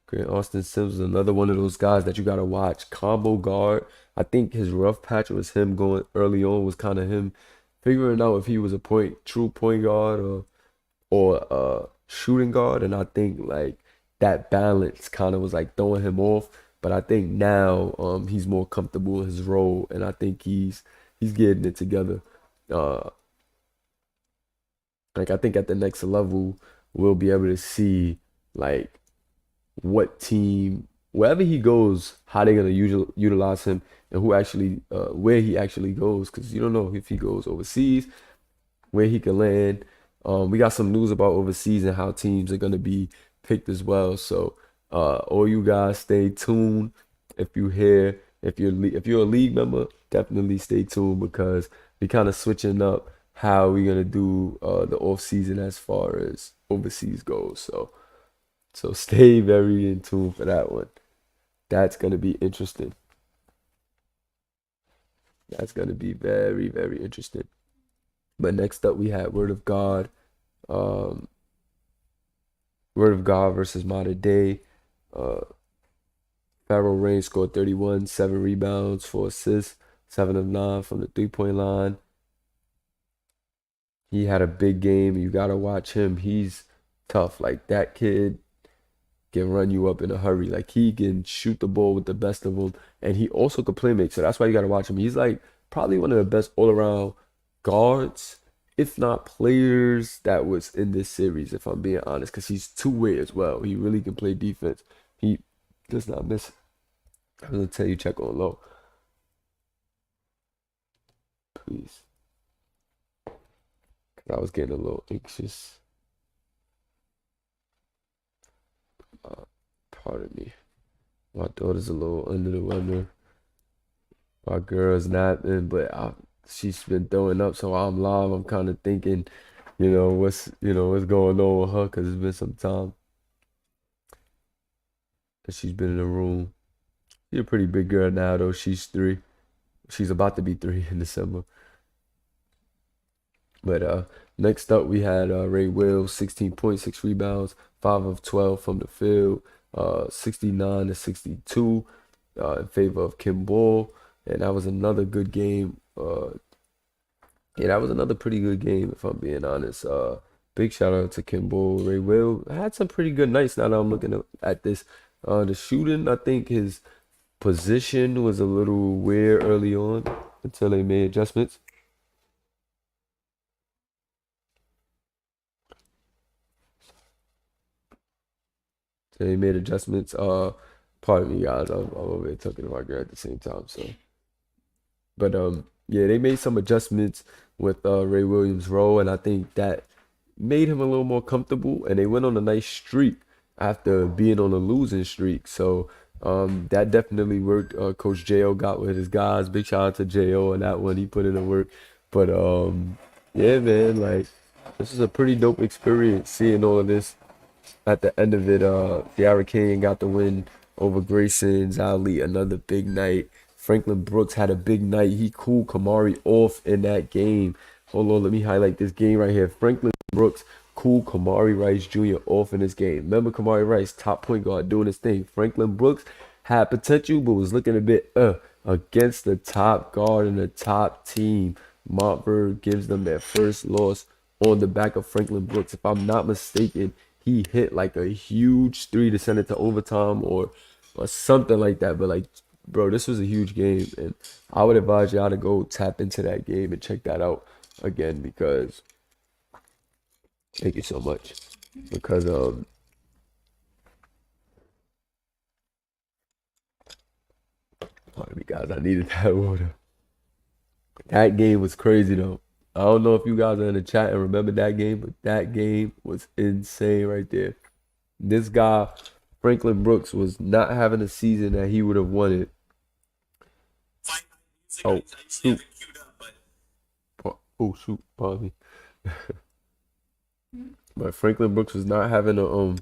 Grant Austin Sims is another one of those guys that you gotta watch. Combo guard. I think his rough patch was him going early on, was kind of him figuring out if he was a true point guard or shooting guard. And I think like that balance kind of was like throwing him off. But I think now he's more comfortable in his role, and I think he's getting it together. Uh, like I think at the next level we'll be able to see like what team, wherever he goes, how they're gonna utilize him, and who actually, where he actually goes, because you don't know if he goes overseas, where he can land. We got some news about overseas and how teams are gonna be picked as well. So, all you guys, stay tuned. If you hear, if you're a league member, definitely stay tuned because we kind of switching up how we're gonna do the off season as far as overseas goes. So stay very in tune for that one. That's gonna be interesting. That's gonna be very, very interesting. But next up we had Word of God. Um, Word of God versus Modern Day. Uh, Pharaoh Reigns scored 31, 7 rebounds, 4 assists, 7 of 9 from the 3-point line. He had a big game. You gotta watch him. He's tough. Like that kid can run you up in a hurry. Like he can shoot the ball with the best of them, and he also could play make. So that's why you gotta watch him. He's like probably one of the best all around guards, if not players that was in this series. If I'm being honest, because he's two-way as well. He really can play defense. He does not miss. I'm gonna tell you, check on low, please, because I was getting a little anxious. Pardon me. My daughter's a little under the weather. My girl's napping, but she's been throwing up, so I'm live. I'm kind of thinking, what's going on with her, because it's been some time that she's been in the room. She's a pretty big girl now, though. She's 3. She's about to be 3 in December. But next up, we had Ray Wills, 16 points, 6 rebounds, 5 of 12 from the field, 69-62 in favor of Kim Ball. And that was another good game. Yeah, that was another pretty good game, if I'm being honest. Big shout out to Kimbo. Ray Will had some pretty good nights now that I'm looking at this. The shooting, I think his position was a little weird early on until they made adjustments. So they made adjustments. Pardon me, guys. I'm over here talking to my girl at the same time. So, but yeah, they made some adjustments with Ray Williams' role, and I think that made him a little more comfortable. And they went on a nice streak after being on a losing streak. So that definitely worked. Coach Jo got with his guys. Big shout out to Jo on that one. He put in the work. But yeah, man, like this is a pretty dope experience seeing all of this. At the end of it, Tiara King got the win over Grayson Zali. Another big night. Franklin Brooks had a big night. He cooled Kamari off in that game. Hold on, let me highlight this game right here. Franklin Brooks cooled Kamari Rice Jr. off in this game. Remember Kamari Rice, top point guard, doing his thing. Franklin Brooks had potential, but was looking a bit against the top guard and the top team. Montverde gives them their first loss on the back of Franklin Brooks. If I'm not mistaken, he hit like a huge 3 to send it to overtime or something like that. But like, bro, this was a huge game, and I would advise y'all to go tap into that game and check that out again because thank you so much. Because pardon me guys, I needed that water. That game was crazy though. I don't know if you guys are in the chat and remember that game, but that game was insane right there. This guy Franklin Brooks was not having a season that he would have wanted. Oh, shoot. Oh, shoot. Pardon me. But Franklin Brooks was not having a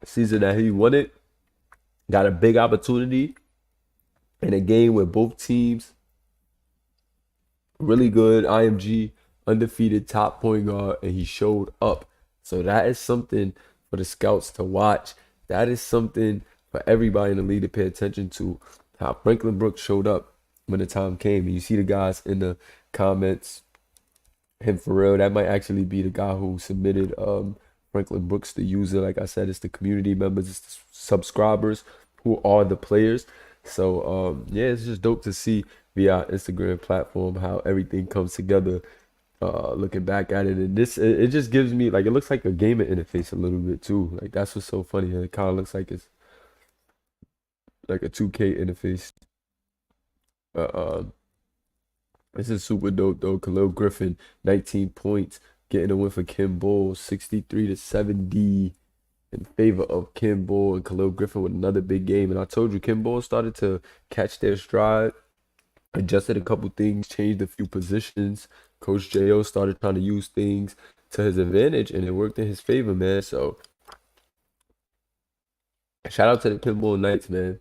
season that he wanted. Got a big opportunity in a game where both teams really good. IMG undefeated top point guard, and he showed up. So that is something for the scouts to watch. That is something for everybody in the league to pay attention to. How Franklin Brooks showed up when the time came. And you see the guys in the comments, him for real. That might actually be the guy who submitted Franklin Brooks, the user. Like I said, it's the community members, it's the subscribers who are the players. So yeah, it's just dope to see via our Instagram platform how everything comes together. Looking back at it, and it just gives me like it looks like a gaming interface a little bit too. Like that's what's so funny. It kind of looks like it's like a 2K interface. Uh, uh, this is super dope though. Khalil Griffin, 19 points, getting a win for Kim Bull, 63 to 70 in favor of Kim Bull, and Khalil Griffin with another big game. And I told you, Kim Bull started to catch their stride, adjusted a couple things, changed a few positions. Coach Jo started trying to use things to his advantage, and it worked in his favor, man. So shout out to the Kim Bull Knights, man,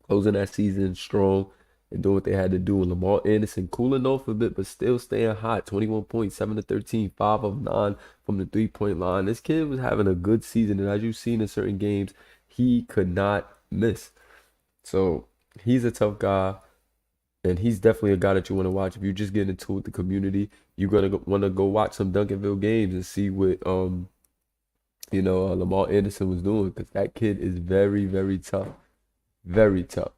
closing that season strong and doing what they had to do. And Lamar Anderson cooling off a bit, but still staying hot. 21 points, 7 to 13, 5 of 9 from the 3-point line. This kid was having a good season, and as you've seen in certain games, he could not miss. So he's a tough guy, and he's definitely a guy that you want to watch. If you're just getting into it with the community, you're gonna want to go watch some Duncanville games and see what Lamar Anderson was doing, because that kid is very, very tough. Very tough.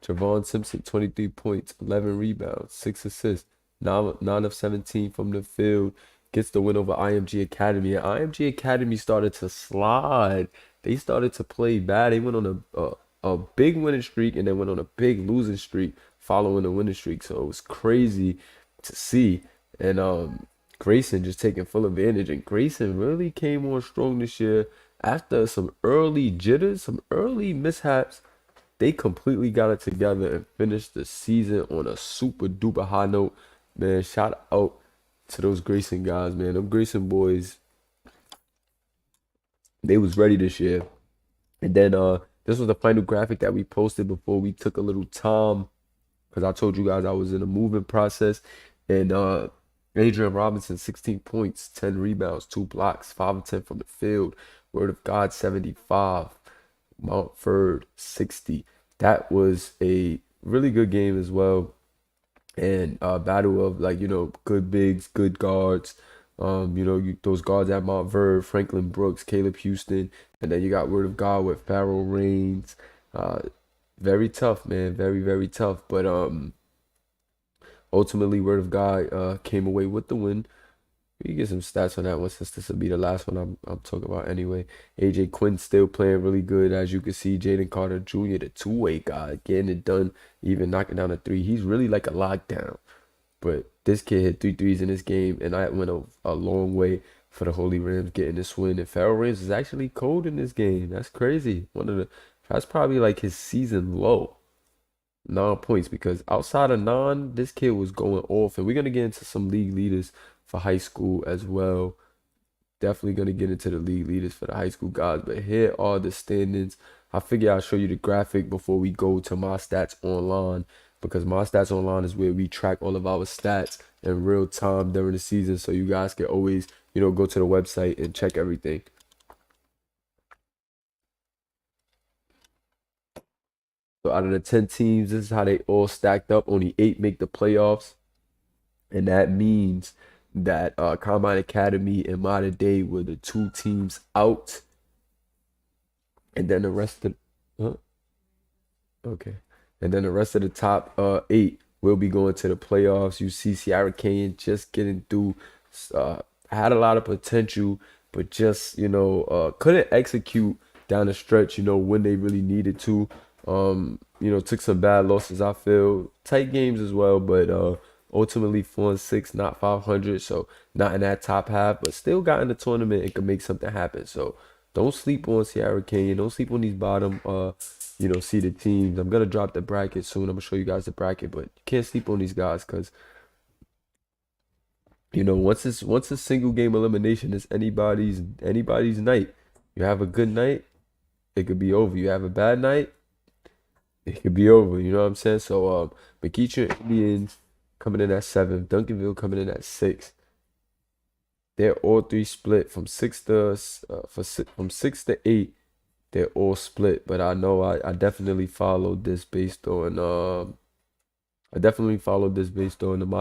Javon Simpson, 23 points, 11 rebounds, 6 assists, 9 of 17 from the field. Gets the win over IMG Academy. And IMG Academy started to slide. They started to play bad. They went on a big winning streak and then went on a big losing streak following the winning streak. So it was crazy to see. And Grayson just taking full advantage. And Grayson really came on strong this year after some early jitters, some early mishaps. They completely got it together and finished the season on a super duper high note. Man, shout out to those Grayson guys, man. Them Grayson boys, they was ready this year. And then this was the final graphic that we posted before we took a little time, because I told you guys I was in a moving process. And Adrian Robinson, 16 points, 10 rebounds, 2 blocks, 5 of 10 from the field. Word of God, 75. Mountford 60. That was a really good game as well. And battle of good bigs, good guards. Those guards at Montverde, Franklin Brooks, Caleb Houston, and then you got Word of God with Farrell Reigns. Uh, Very tough, man. Very, very tough. But ultimately Word of God came away with the win. We can get some stats on that one since this will be the last one I'm talking about anyway. AJ Quinn still playing really good, as you can see. Jaden Carter Jr., the two-way guy, getting it done, even knocking down a three. He's really like a lockdown. But this kid hit 3 threes in this game, and that went a long way for the Holy Rams getting this win. And Farrell Reigns is actually cold in this game. That's crazy. That's probably like his season low. 9 points, because outside of 9, this kid was going off. And we're gonna get into some league leaders for high school as well. Definitely gonna get into the league leaders for the high school guys. But here are the standings. I figure I'll show you the graphic before we go to My Stats Online, because My Stats Online is where we track all of our stats in real time during the season, so you guys can always, go to the website and check everything. So out of the 10 teams, this is how they all stacked up. Only 8 make the playoffs. And that means that Combine Academy and Modern Day were the 2 teams out. And then the rest of okay. And then the rest of the top 8 will be going to the playoffs. You see Sierra Canyon just getting through. Had a lot of potential, but just, couldn't execute down the stretch, when they really needed to. Took some bad losses, I feel. Tight games as well, but Ultimately 4-6, not 500, so not in that top half, but still got in the tournament and could make something happen. So don't sleep on Sierra Canyon. Don't sleep on these bottom seeded teams. I'm gonna drop the bracket soon. I'm gonna show you guys the bracket, but you can't sleep on these guys because once a single game elimination is anybody's night. You have a good night, it could be over. You have a bad night, it could be over. You know what I'm saying? So McEachern Indians coming in at 7, Duncanville coming in at 6. They're all three split from from 6 to 8. They're all split, but I know I definitely followed this based on my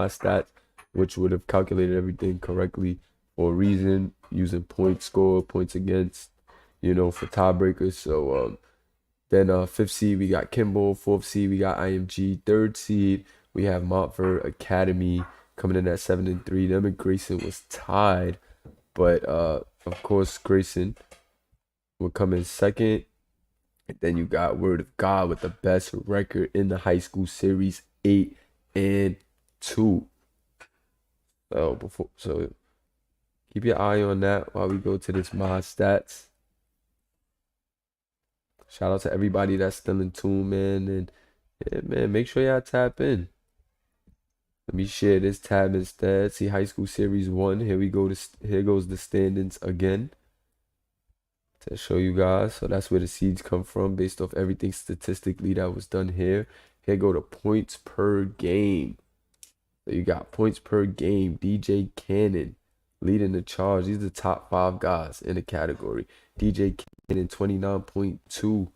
stats, which would have calculated everything correctly for a reason, using points score, points against, for tiebreakers. So then fifth seed we got Kimball, fourth seed we got IMG, third seed we have Montfort Academy coming in at 7-3. Them and Grayson was tied, but of course Grayson will come in second. And then you got Word of God with the best record in the high school series, 8-2. So keep your eye on that while we go to this mod stats. Shout out to everybody that's still in tune, man. And yeah, man, make sure y'all tap in. Let me share this tab instead. See high school series 1. Here we go. Here goes the standings again to show you guys. So that's where the seeds come from based off everything statistically that was done here. Here go the points per game. So you got points per game. DJ Cannon leading the charge. These are the top 5 guys in the category. DJ Cannon 29.2.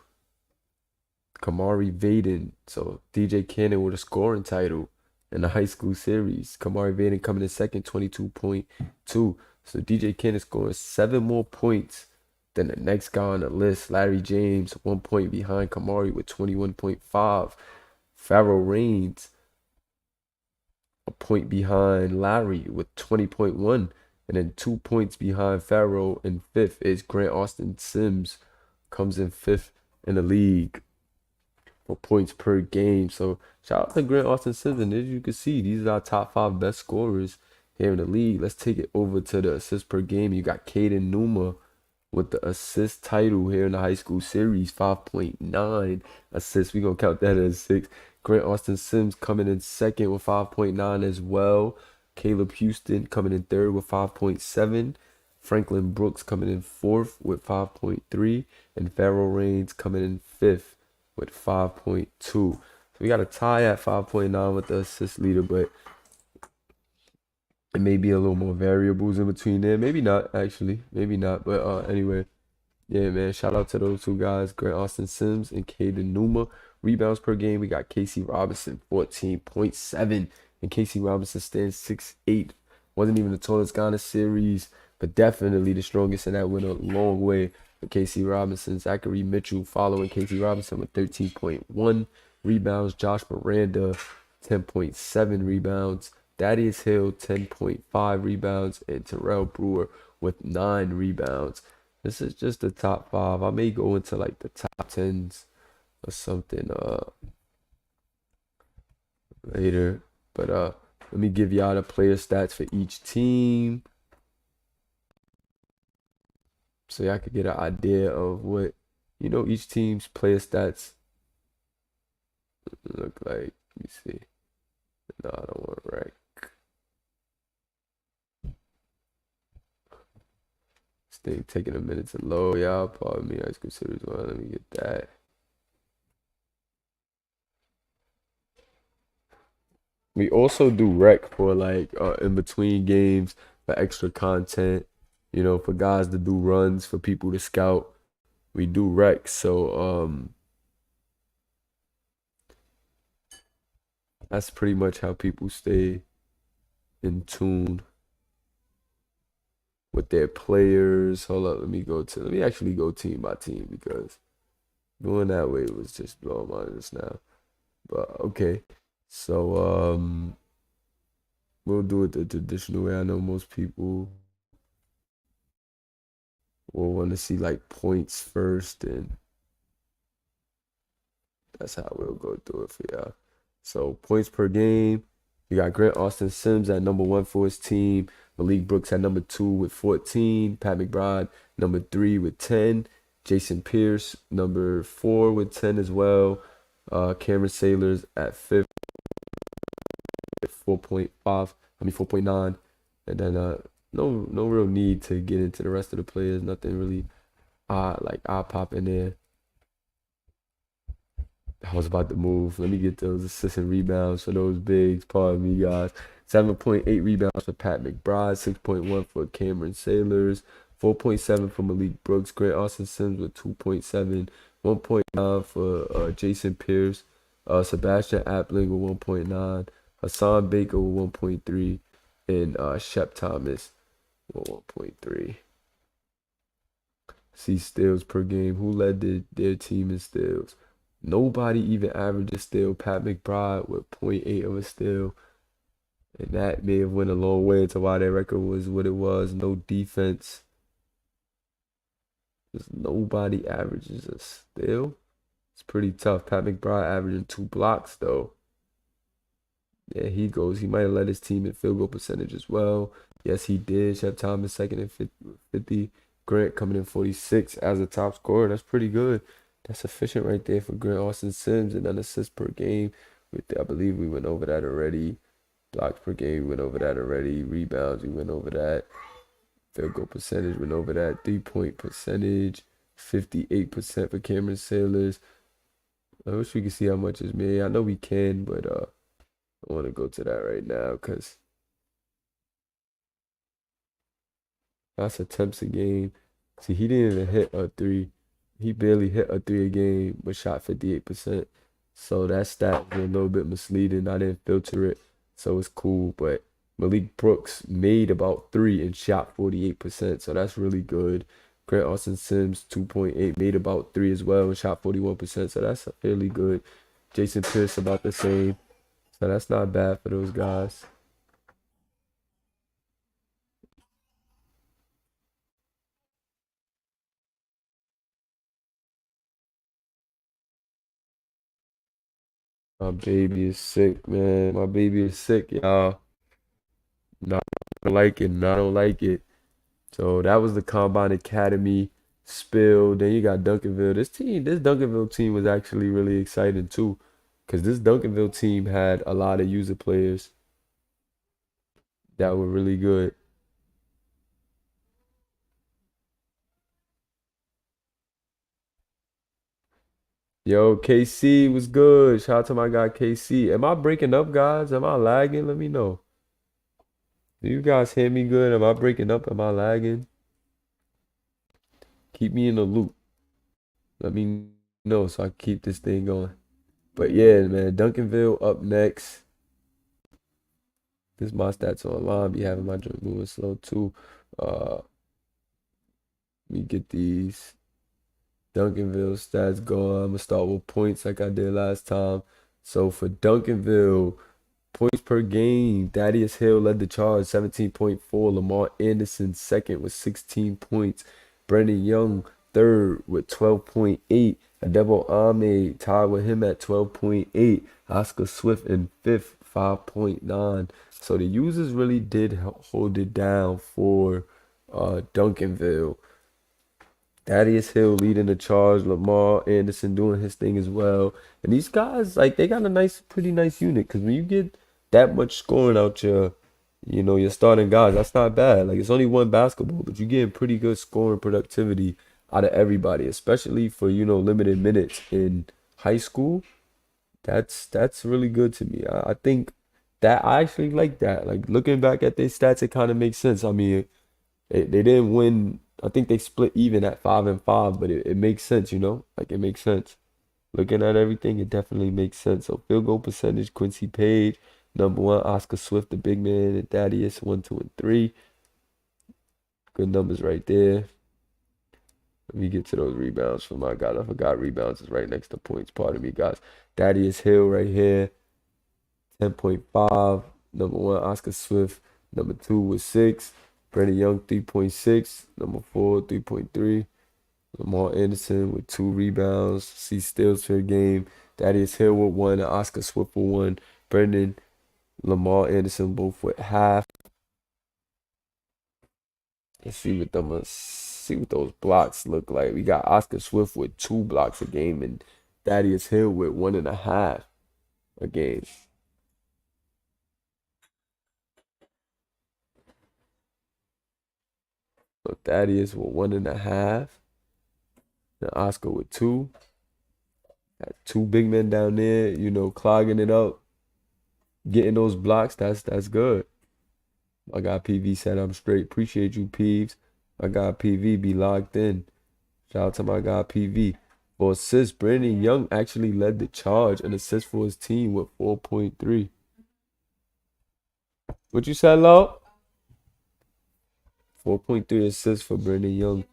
Kamari Vaden. So DJ Cannon with a scoring title in the high school series. Kamari Vaden coming in second, 22.2. So DJ Cannon scoring 7 more points than the next guy on the list. Larry James, 1 point behind Kamari with 21.5. Farrell Rains, a point behind Larry with 20.1. And then 2 points behind Farrell. And fifth is Grant Austin Sims, comes in fifth in the league for points per game. So shout out to Grant Austin Sims. And as you can see, these are our top 5 best scorers here in the league. Let's take it over to the assists per game. You got Caden Numa with the assist title here in the high school series, 5.9 assists. We're going to count that as 6. Grant Austin Sims coming in second with 5.9 as well. Caleb Houston coming in third with 5.7. Franklin Brooks coming in fourth with 5.3. And Farrell Rains coming in fifth with 5.2. So we got a tie at 5.9 with the assist leader, but it may be a little more variables in between there. Maybe not, actually. Maybe not. But anyway, yeah, man. Shout out to those 2 guys, Grant Austin Sims and Caden Numa. Rebounds per game, we got Casey Robinson, 14.7. And Casey Robinson stands 6'8". Wasn't even the tallest guy in the series, but definitely the strongest, and that went a long way for Casey Robinson. Zachary Mitchell following Casey Robinson with 13.1 rebounds. Josh Miranda, 10.7 rebounds. Thaddeus Hill, 10.5 rebounds. And Terrell Brewer with 9 rebounds. This is just the top 5. I may go into like the top 10s or something later. But let me give y'all the player stats for each team, so y'all could get an idea of what each team's player stats look like. Let me see. No, I don't want to rank. This thing taking a minute to load, y'all. Pardon me. High school series 1. Let me get that. We also do rec for like in between games for extra content, for guys to do runs, for people to scout. We do rec. So that's pretty much how people stay in tune with their players. Hold up, let me actually go team by team, because going that way was just blowing my mind just now. But okay. So we'll do it the traditional way. I know most people will want to see like points first, and that's how we'll go through it for y'all. So points per game, You got Grant Austin Sims at number one for his team. Malik Brooks at number two with 14. Pat McBride, number three with 10. Jason Pierce, number four with 10 as well. Cameron Sailors at fifth with 4.5, 4.9. And then no real need to get into the rest of the players. Nothing really eye pop in there. I was about to move. Let me get those assists and rebounds for those bigs. Pardon me, guys. 7.8 rebounds for Pat McBride, 6.1 for Cameron Sailors, 4.7 for Malik Brooks, Grant Austin Sims with 2.7, 1.9 for Jason Pierce, Sebastian Appling with 1.9, Hassan Baker with 1.3, and Shep Thomas with 1.3. See steals per game. Who led their team in steals? Nobody even averaged a steal. Pat McBride with point 0.8 of a steal. And that may have went a long way to why their record was what it was. No defense. Just nobody averages a steal. It's pretty tough. Pat McBride averaging 2 blocks though. Yeah, he goes. He might have led his team in field goal percentage as well. Yes, he did. Shep Thomas second and 50. Grant coming in 46 as a top scorer. That's pretty good. That's efficient right there for Grant Austin Sims, and an assist per game. I believe we went over that already. Blocks per game, we went over that already. Rebounds, we went over that. Field goal percentage, went over that. 3-point percentage, 58% for Cameron Sailors. I wish we could see how much is made. I know we can, but I want to go to that right now because that's attempts a game. See, he didn't even hit a three. He barely hit a three a game, but shot 58%. So that stat is a little bit misleading. I didn't filter it, so it's cool. But Malik Brooks made about three and shot 48%, so that's really good. Grant Austin Sims 2.8 made about three as well and shot 41%, so that's fairly good. Jason Pierce about the same, so that's not bad for those guys. My baby is sick, man. My baby is sick, y'all. Not like it, not don't like it. So that was the Combine Academy spill. Then you got Duncanville. This Duncanville team was actually really exciting too, because this Duncanville team had a lot of user players that were really good. Yo, KC was good. Shout out to my guy KC. Am I breaking up, guys? Am I lagging? Let me know. Do you guys hear me good? Am I breaking up? Am I lagging? Keep me in the loop. Let me know so I can keep this thing going. But yeah, man, Duncanville up next. This my stats online. Be having my joint moving slow too. Let me get these Duncanville stats going. I'm gonna start with points like I did last time. So for Duncanville, points per game, Thaddeus Hill led the charge, 17.4. Lamar Anderson second with 16 points. Brandon Young third with 12.8. Adebo Ame tied with him at 12.8. Oscar Swift in fifth, 5.9. So the users really did hold it down for Duncanville. Thaddeus Hill leading the charge, Lamar Anderson doing his thing as well. And these guys, like, they got a pretty nice unit. Because when you get that much scoring out your starting guys, that's not bad. Like, it's only one basketball, but you're getting pretty good scoring productivity out of everybody, especially for, limited minutes in high school. That's really good to me. I think that I actually like that. Like, looking back at their stats, it kind of makes sense. I mean, they didn't win. I think they split even at 5-5, but it makes sense. Like it makes sense. Looking at everything, it definitely makes sense. So field goal percentage, Quincy Page, number one, Oscar Swift, the big man, and Thaddeus, 1, 2, and 3. Good numbers right there. Let me get to those rebounds for my guys. I forgot rebounds is right next to points. Pardon me, guys. Thaddeus Hill right here, 10.5. Number one, Oscar Swift. Number two was 6. Brandon Young, 3.6. Number 4, 3.3. Lamar Anderson with 2 rebounds. C steals per game. Thaddeus Hill with 1. And Oscar Swift with 1. Brandon Lamar Anderson both with half. Let's see what those blocks look like. We got Oscar Swift with 2 blocks a game and Thaddeus Hill with 1.5 a game. So Thaddeus with 1.5, and Oscar with 2. Got 2 big men down there, clogging it up, getting those blocks. That's good. My guy PV said I'm straight. Appreciate you, Peeves. My guy PV be locked in. Shout out to my guy PV. For assists, Brandon Young actually led the charge and assists for his team with 4.3. What you said, Lo? 4.3 assists for Brandon Young,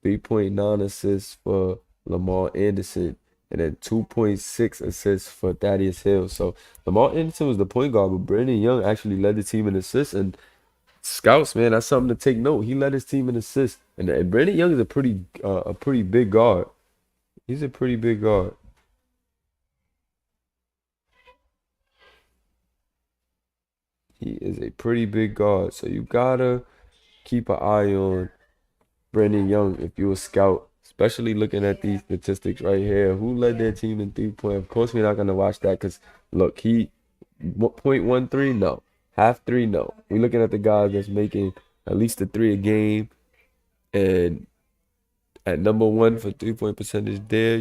3.9 assists for Lamar Anderson, and then 2.6 assists for Thaddeus Hill. So Lamar Anderson was the point guard, but Brandon Young actually led the team in assists. And scouts, man, that's something to take note. He led his team in assists, and Brandon Young is a pretty big guard. He's a pretty big guard. He is a pretty big guard. So you gotta keep an eye on Brandon Young if you're a scout, especially looking at these statistics right here. Who led their team in 3 point? Of course, we're not gonna watch that because look, he 0.13, no. Half three, no. We're looking at the guys that's making at least a 3 a game. And at number 1 for 3 point percentage there,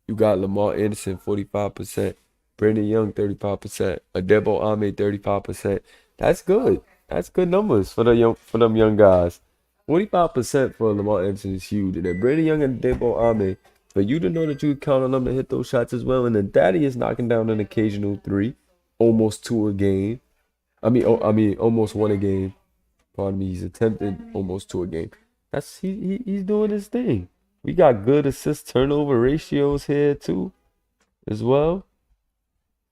you got Lamar Anderson 45%, Brandon Young 35%, Adebo Ame 35%. That's good. That's good numbers for them young guys. 45% for Lamar Anderson is huge. And then Brandon Young and Adebo Ame, for you to know that you count on them to hit those shots as well. And then Daddy is knocking down an occasional 3, almost 2 a game. Almost 1 a game. Pardon me, he's attempting almost 2 a game. He's doing his thing. We got good assist turnover ratios here too, as well.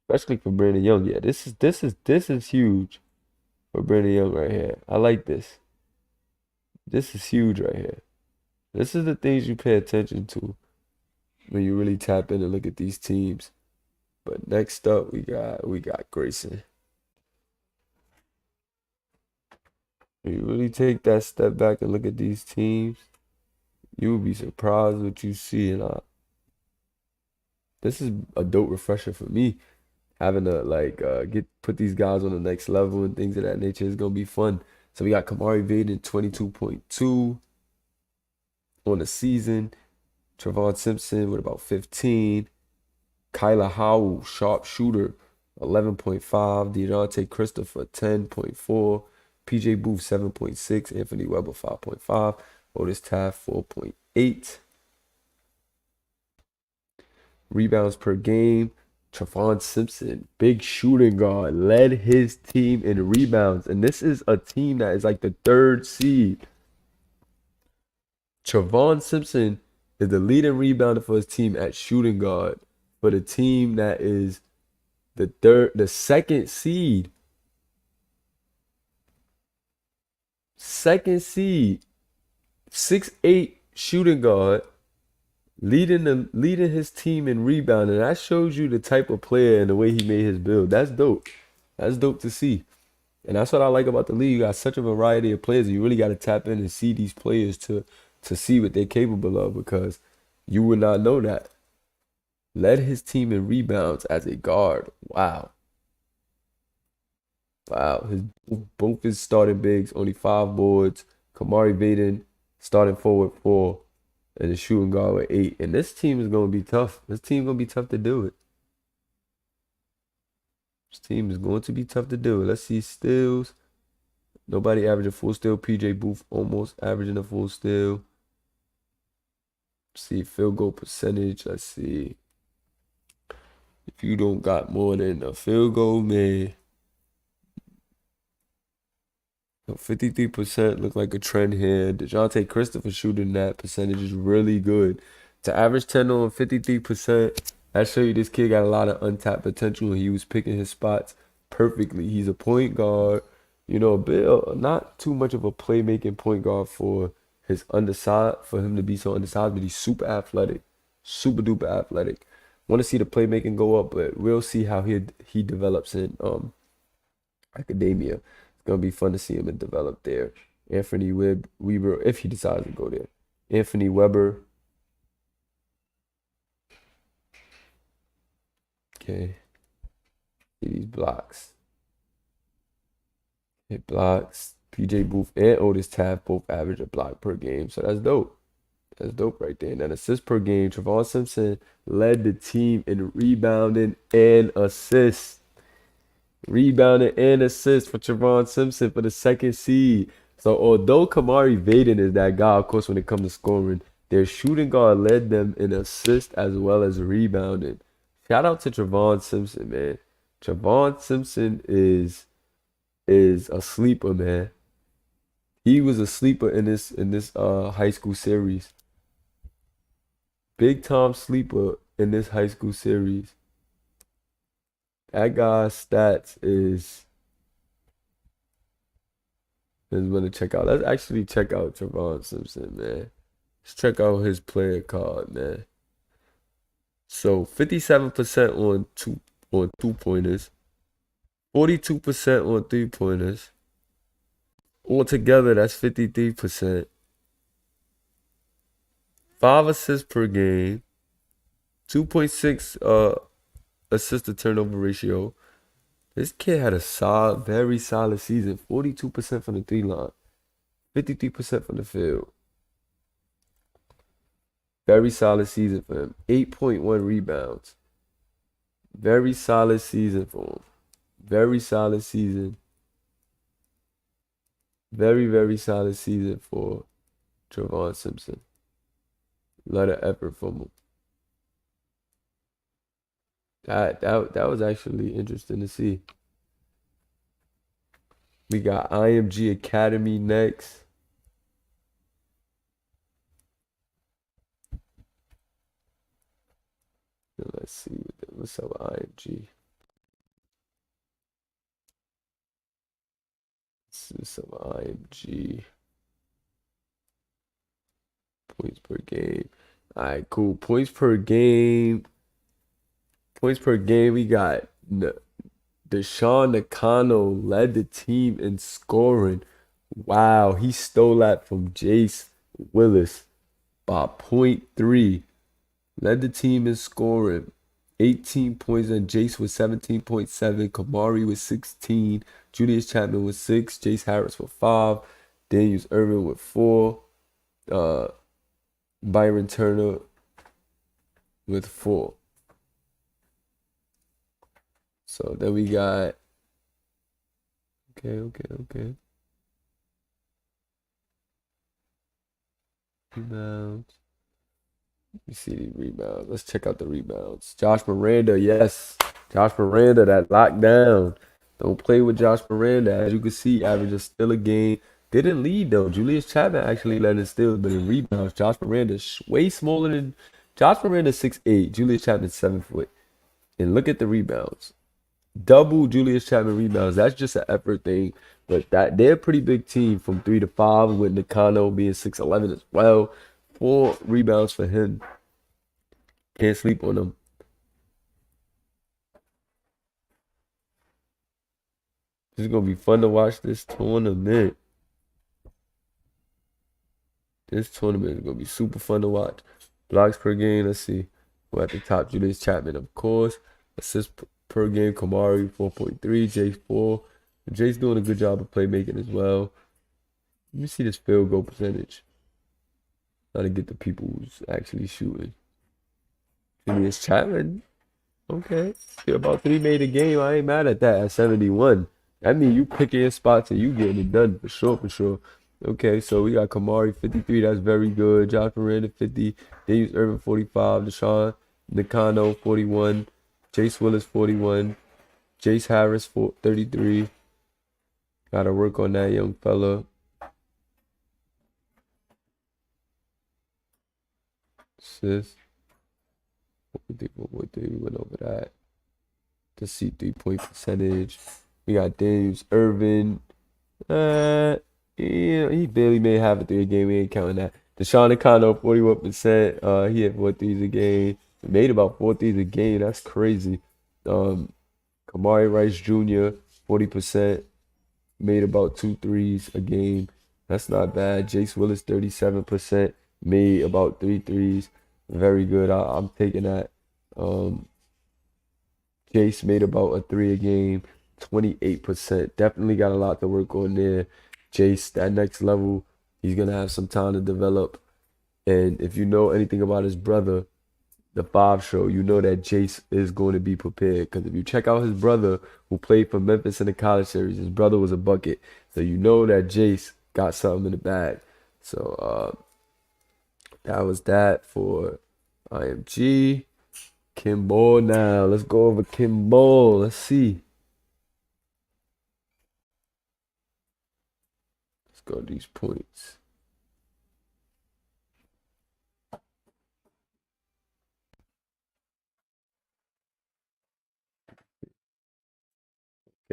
Especially for Brandon Young. Yeah, this is huge for Brandon Young right here. I like this. This is huge right here. This is the things you pay attention to when you really tap in and look at these teams. But next up we got Grayson. When you really take that step back and look at these teams, you will be surprised what you see. And this is a dope refresher for me. Having to put these guys on the next level and things of that nature is gonna be fun. So we got Kamari Vaden 22.2 on the season. Trevon Simpson with about 15. Kyler Howell, sharp shooter, 11.5. DeJounte Christopher 10.4. PJ Booth 7.6. Anthony Webber 5.5. Otis Taft 4.8. Rebounds per game. Trevon Simpson, big shooting guard, led his team in rebounds. And this is a team that is like the 3rd seed. Trevon Simpson is the leading rebounder for his team at shooting guard for the team that is the 2nd seed. 2nd seed. 6'8" shooting guard. Leading his team in rebounding. That shows you the type of player and the way he made his build. That's dope. That's dope to see. And that's what I like about the league. You got such a variety of players, and you really got to tap in and see these players to see what they're capable of, because you would not know that. Led his team in rebounds as a guard. Wow. Wow. Both his starting bigs, only 5 boards. Kamari Vaden, starting forward 4. And the shooting guard with 8. And this team is going to be tough. This team is going to be tough to do it. This team is going to be tough to do it. Let's see steals. Nobody averaging full steal. PJ Booth almost averaging a full steal. Let's see field goal percentage. Let's see. If you don't got more than a field goal, man. 53% look like a trend here. DeJounte Christopher shooting that percentage is really good. To average 10 on 53%, that show you this kid got a lot of untapped potential, and he was picking his spots perfectly. He's a point guard, a bit not too much of a playmaking point guard for him to be so undersized, but he's super athletic, super duper athletic. Want to see the playmaking go up, but we'll see how he develops in Academia. It's gonna be fun to see him and develop there. Anthony Weber, if he decides to go there. Anthony Weber. Okay. See these blocks. Hit blocks. PJ Booth and Otis Taft both average a block per game. So that's dope. That's dope right there. And then assists per game. Trevon Simpson led the team in rebounding and assists. Rebounding and assists for Trevon Simpson for the second seed. So although Kamari Vaden is that guy, of course, when it comes to scoring, their shooting guard led them in assists as well as rebounding. Shout out to Trevon Simpson, man. Trevon Simpson is a sleeper, man. He was a sleeper in this high school series. Big time sleeper in this high school series. That guy's stats is going to check out. Let's actually check out Trevon Simpson, man. Let's check out his player card, man. So 57% on two pointers, 42% on 3 pointers. Altogether, that's 53%. 5 assists per game, 2.6 assist to turnover ratio. This kid had a very solid season. 42% from the 3 line, 53% from the field. Very solid season for him. 8.1 rebounds. Very solid season for him. Very solid season. Very, very solid season for Trevon Simpson. A lot of effort from him. That was actually interesting to see. We got IMG Academy next. Let's see what's up with IMG. What's up with IMG. Points per game. All right, cool. Points per game. Points per game. We got Deshaun Nakano led the team in scoring. Wow, he stole that from Jace Willis by 0.3. Led the team in scoring. 18 points, and Jace was 17.7. Kamari was 16. Julius Chapman was 6. Jace Harris with 5. Daniels Irvin with 4. Byron Turner with 4. So then we got okay. Rebounds. You see the rebounds. Let's check out the rebounds. Josh Miranda, yes. Josh Miranda, that lockdown. Don't play with Josh Miranda. As you can see, averages still a game. Didn't lead though. Julius Chapman actually led in steals, but in rebounds, Josh Miranda way smaller than Josh Miranda 6'8". Julius Chapman 7 foot. And look at the rebounds. Double Julius Chapman rebounds. That's just an effort thing. But they're a pretty big team from 3 to 5 with Nakano being 6'11" as well. 4 rebounds for him. Can't sleep on him. This is gonna be fun to watch this tournament. This tournament is gonna be super fun to watch. Blocks per game. Let's see. We're at the top. Julius Chapman, of course. Assists per game. Kamari 4.3. Jace 4. Jace doing a good job of playmaking as well. Let me see this field goal percentage. Trying to get the people who's actually shooting. Julius Chapman. Okay. Feel about 3 made a game. I ain't mad at that at 71. I mean, you picking your spots and you getting it done for sure. Okay, so we got Kamari 53. That's very good. Josh Miranda 50. Daniels Irvin 45. Deshaun Nakano 41. Jace Willis 41. Jace Harris 33. Gotta work on that young fella. Sis. 4.3. We went over that. To see 3-point percentage. We got Daniels Irvin. Yeah, he barely made half a 3 a game. We ain't counting that. Deshaun Nakano 41%. He had 4 threes a game. He made about 4 threes a game. That's crazy. Kamari Rice Jr. 40%, made about two threes a game. That's not bad. Jace Willis, 37%, made about three threes. Very good. I'm taking that. Um, Jace made about a three a game, 28%. Definitely got a lot to work on there. Jace, that next level, he's gonna have some time to develop. And if you know anything about his brother, the Five Show, you know that Jace is going to be prepared. Because if you check out his brother, who played for Memphis in the college series, his brother was a bucket. So you know that Jace got something in the bag. So that was that for IMG. Kimball now. Let's go over Kimball. Let's see. Let's go these points.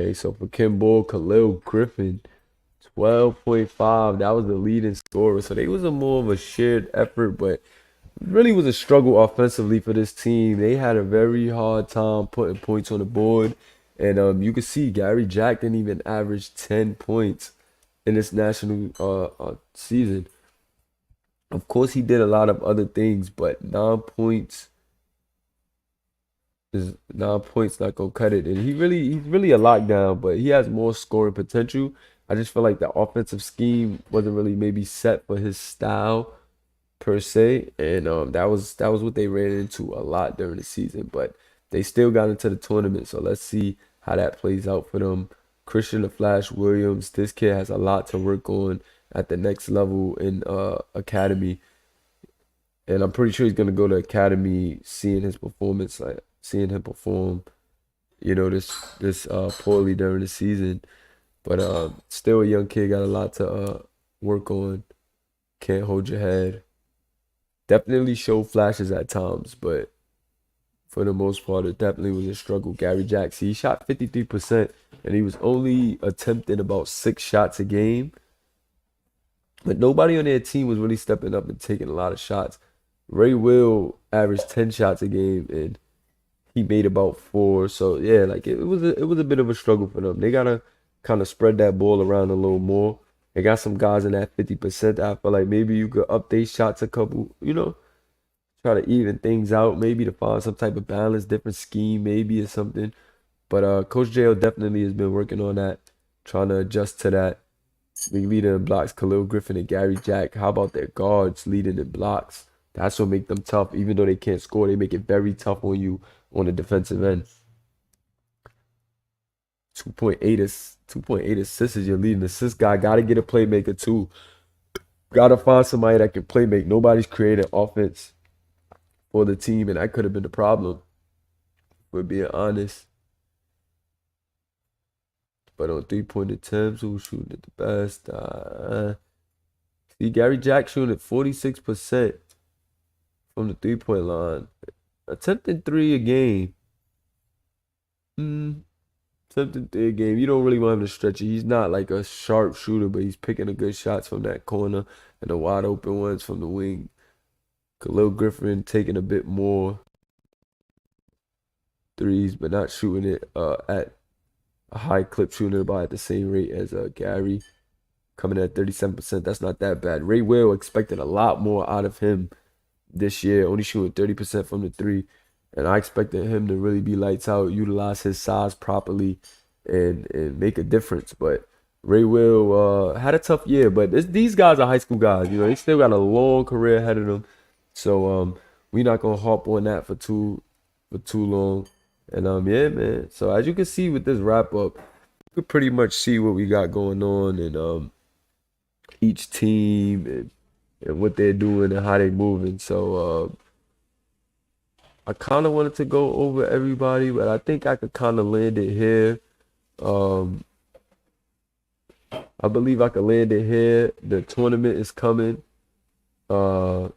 Okay, so for Kimball, Khalil Griffin, 12.5. That was the leading scorer. So they was a more of a shared effort, but really was a struggle offensively for this team. They had a very hard time putting points on the board. And you can see Gary Jack didn't even average 10 points in this national season. Of course, he did a lot of other things, but 9 points not gonna cut it. And he's really a lockdown, but he has more scoring potential. I just feel like the offensive scheme wasn't really maybe set for his style per se, and that was what they ran into a lot during the season. But they still got into the tournament, so let's see how that plays out for them. Christian the Flash Williams, this kid has a lot to work on at the next level in academy, and I'm pretty sure he's gonna go to academy, seeing his performance, like seeing him perform, this poorly during the season. But still a young kid, got a lot to work on. Can't hold your head. Definitely showed flashes at times, but for the most part, it definitely was a struggle. Gary Jackson, he shot 53%, and he was only attempting about 6 shots a game. But nobody on their team was really stepping up and taking a lot of shots. Ray Will averaged 10 shots a game, and he made about four. So yeah, like it was a bit of a struggle for them. They gotta kind of spread that ball around a little more. They got some guys in that 50%. I feel like maybe you could up their shots a couple, try to even things out, maybe to find some type of balance, different scheme, maybe or something. But Coach JL definitely has been working on that, trying to adjust to that. Big leader in blocks, Khalil Griffin and Gary Jack. How about their guards leading in blocks? That's what make them tough. Even though they can't score, they make it very tough on you on the defensive end. 2.8 assists is your leading assist guy. Got to get a playmaker too. Got to find somebody that can play make. Nobody's creating offense for the team, and that could have been the problem, if we're being honest. But on three-point attempts, who's shooting it the best? See, Gary Jack shooting at 46% from the three-point line. Attempting three a game. Attempting three a game. You don't really want him to stretch it. He's not like a sharp shooter, but he's picking the good shots from that corner and the wide open ones from the wing. Khalil Griffin taking a bit more threes, but not shooting it at a high clip, shooting it about at the same rate as Gary, coming at 37%. That's not that bad. Ray Will expected a lot more out of him this year, only shooting 30% from the three. And I expected him to really be lights out, utilize his size properly, and make a difference. But Ray Will had a tough year. But these guys are high school guys. They still got a long career ahead of them. So we're not gonna harp on that for too long. And yeah, man. So as you can see with this wrap up, you can pretty much see what we got going on and each team and what they're doing and how they're moving. So I kind of wanted to go over everybody, but I think I could kind of land it here. I believe I could land it here. The tournament is coming. Yeah,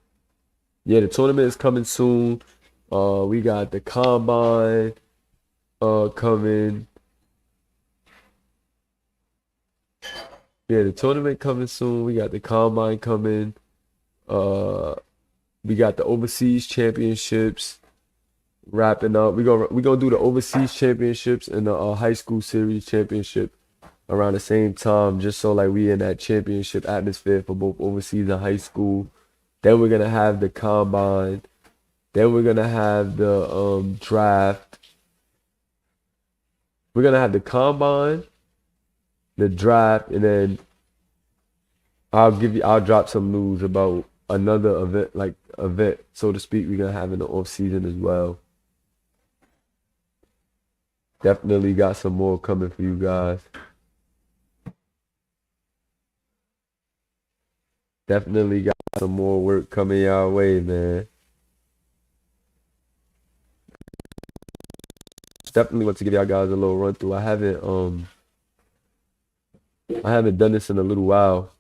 the tournament is coming soon. We got the combine coming. Yeah, the tournament coming soon. We got the combine coming. We got the overseas championships. wrapping up. We gonna do the overseas championships and the high school series championship around the same time, just so like we in that championship atmosphere for both overseas and high school. Then we're gonna have the combine. Then we're gonna have the draft. We're gonna have the combine, the draft, and then I'll drop some news about another event, like event, so to speak, we're gonna have in the off season as well. Definitely got some more coming for you guys. Definitely got some more work coming your way, man. Definitely want to give y'all guys a little run through. I haven't done this in a little while.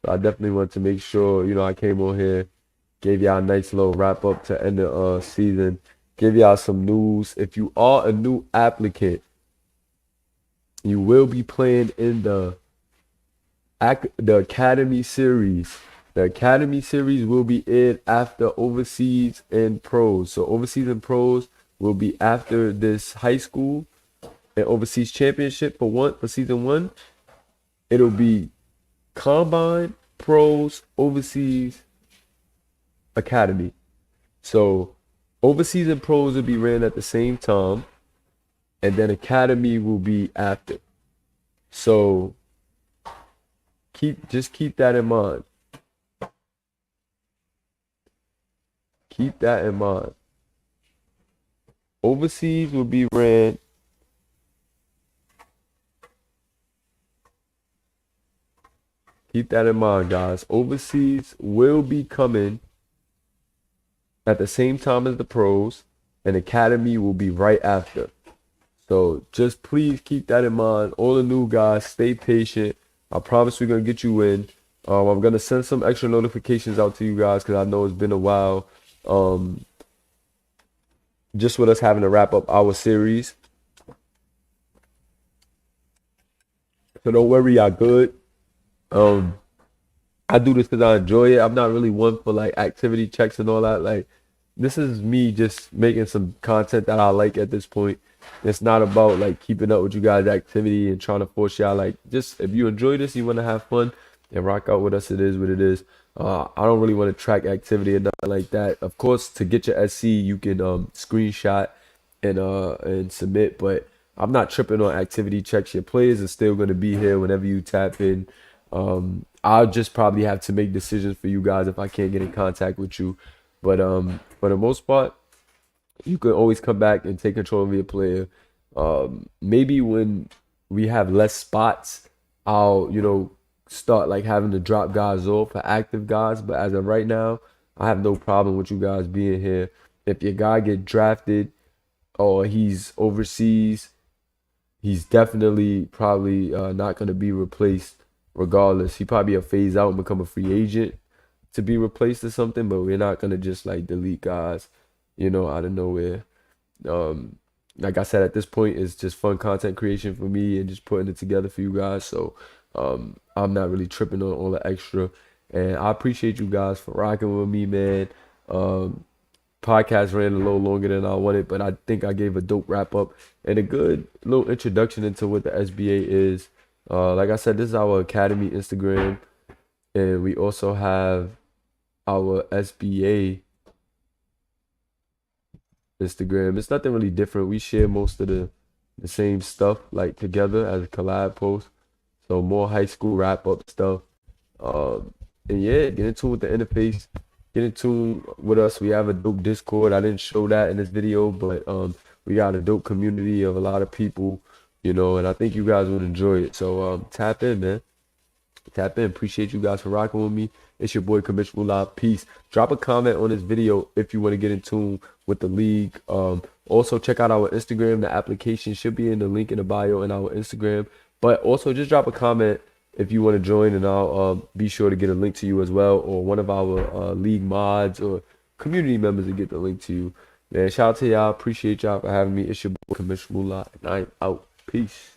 So I definitely want to make sure, I came on here, gave y'all a nice little wrap up to end the season, give y'all some news. If you are a new applicant, you will be playing in the Academy Series. The Academy Series will be aired after Overseas and Pros. So Overseas and Pros will be after this high school and Overseas Championship for season 1. It'll be Combine, Pros, Overseas, Academy. So Overseas and Pros will be ran at the same time, and then Academy will be after. So just keep that in mind. Keep that in mind. Overseas will be ran. Keep that in mind, guys. Overseas will be coming at the same time as the pros, and Academy will be right after. So just please keep that in mind. All the new guys, stay patient. I promise we're going to get you in. I'm going to send some extra notifications out to you guys because I know it's been a while. Just with us having to wrap up our series. So don't worry, y'all good. I do this because I enjoy it. I'm not really one for like activity checks and all that. Like, this is me just making some content that I like at this point. It's not about like keeping up with you guys' activity and trying to force y'all. Like, just if you enjoy this, you want to have fun and rock out with us, it is what it is. I don't really want to track activity and nothing like that. Of course, to get your SC, you can screenshot and submit, but I'm not tripping on activity checks. Your players are still going to be here whenever you tap in. I'll just probably have to make decisions for you guys if I can't get in contact with you. But for the most part, you can always come back and take control of your player. Maybe when we have less spots, I'll, start like having to drop guys off for active guys. But as of right now, I have no problem with you guys being here. If your guy get drafted or he's overseas, he's definitely probably not going to be replaced regardless. He probably a phase out and become a free agent to be replaced or something, but we're not going to just like delete guys, out of nowhere. Like I said, at this point, it's just fun content creation for me and just putting it together for you guys. So I'm not really tripping on all the extra. And I appreciate you guys for rocking with me, man. Podcast ran a little longer than I wanted, but I think I gave a dope wrap up and a good little introduction into what the SBA is. Like I said, this is our Academy Instagram, and we also have our SBA Instagram. It's nothing really different. We share most of the same stuff like together as a collab post. So more high school wrap up stuff. And yeah, get in tune with the interface. Get in tune with us. We have a dope Discord. I didn't show that in this video, but we got a dope community of a lot of people, and I think you guys would enjoy it. So tap in, man. Tap in. Appreciate you guys for rocking with me. It's your boy Commissioner Live. Peace. Drop a comment on this video if you want to get in tune with the league. Also check out our Instagram. The application should be in the link in the bio in our Instagram. But also just drop a comment if you want to join, and I'll be sure to get a link to you as well, or one of our league mods or community members to get the link to you. Man, shout out to y'all. Appreciate y'all for having me. It's your boy Commissioner Live, and I'm out. Peace.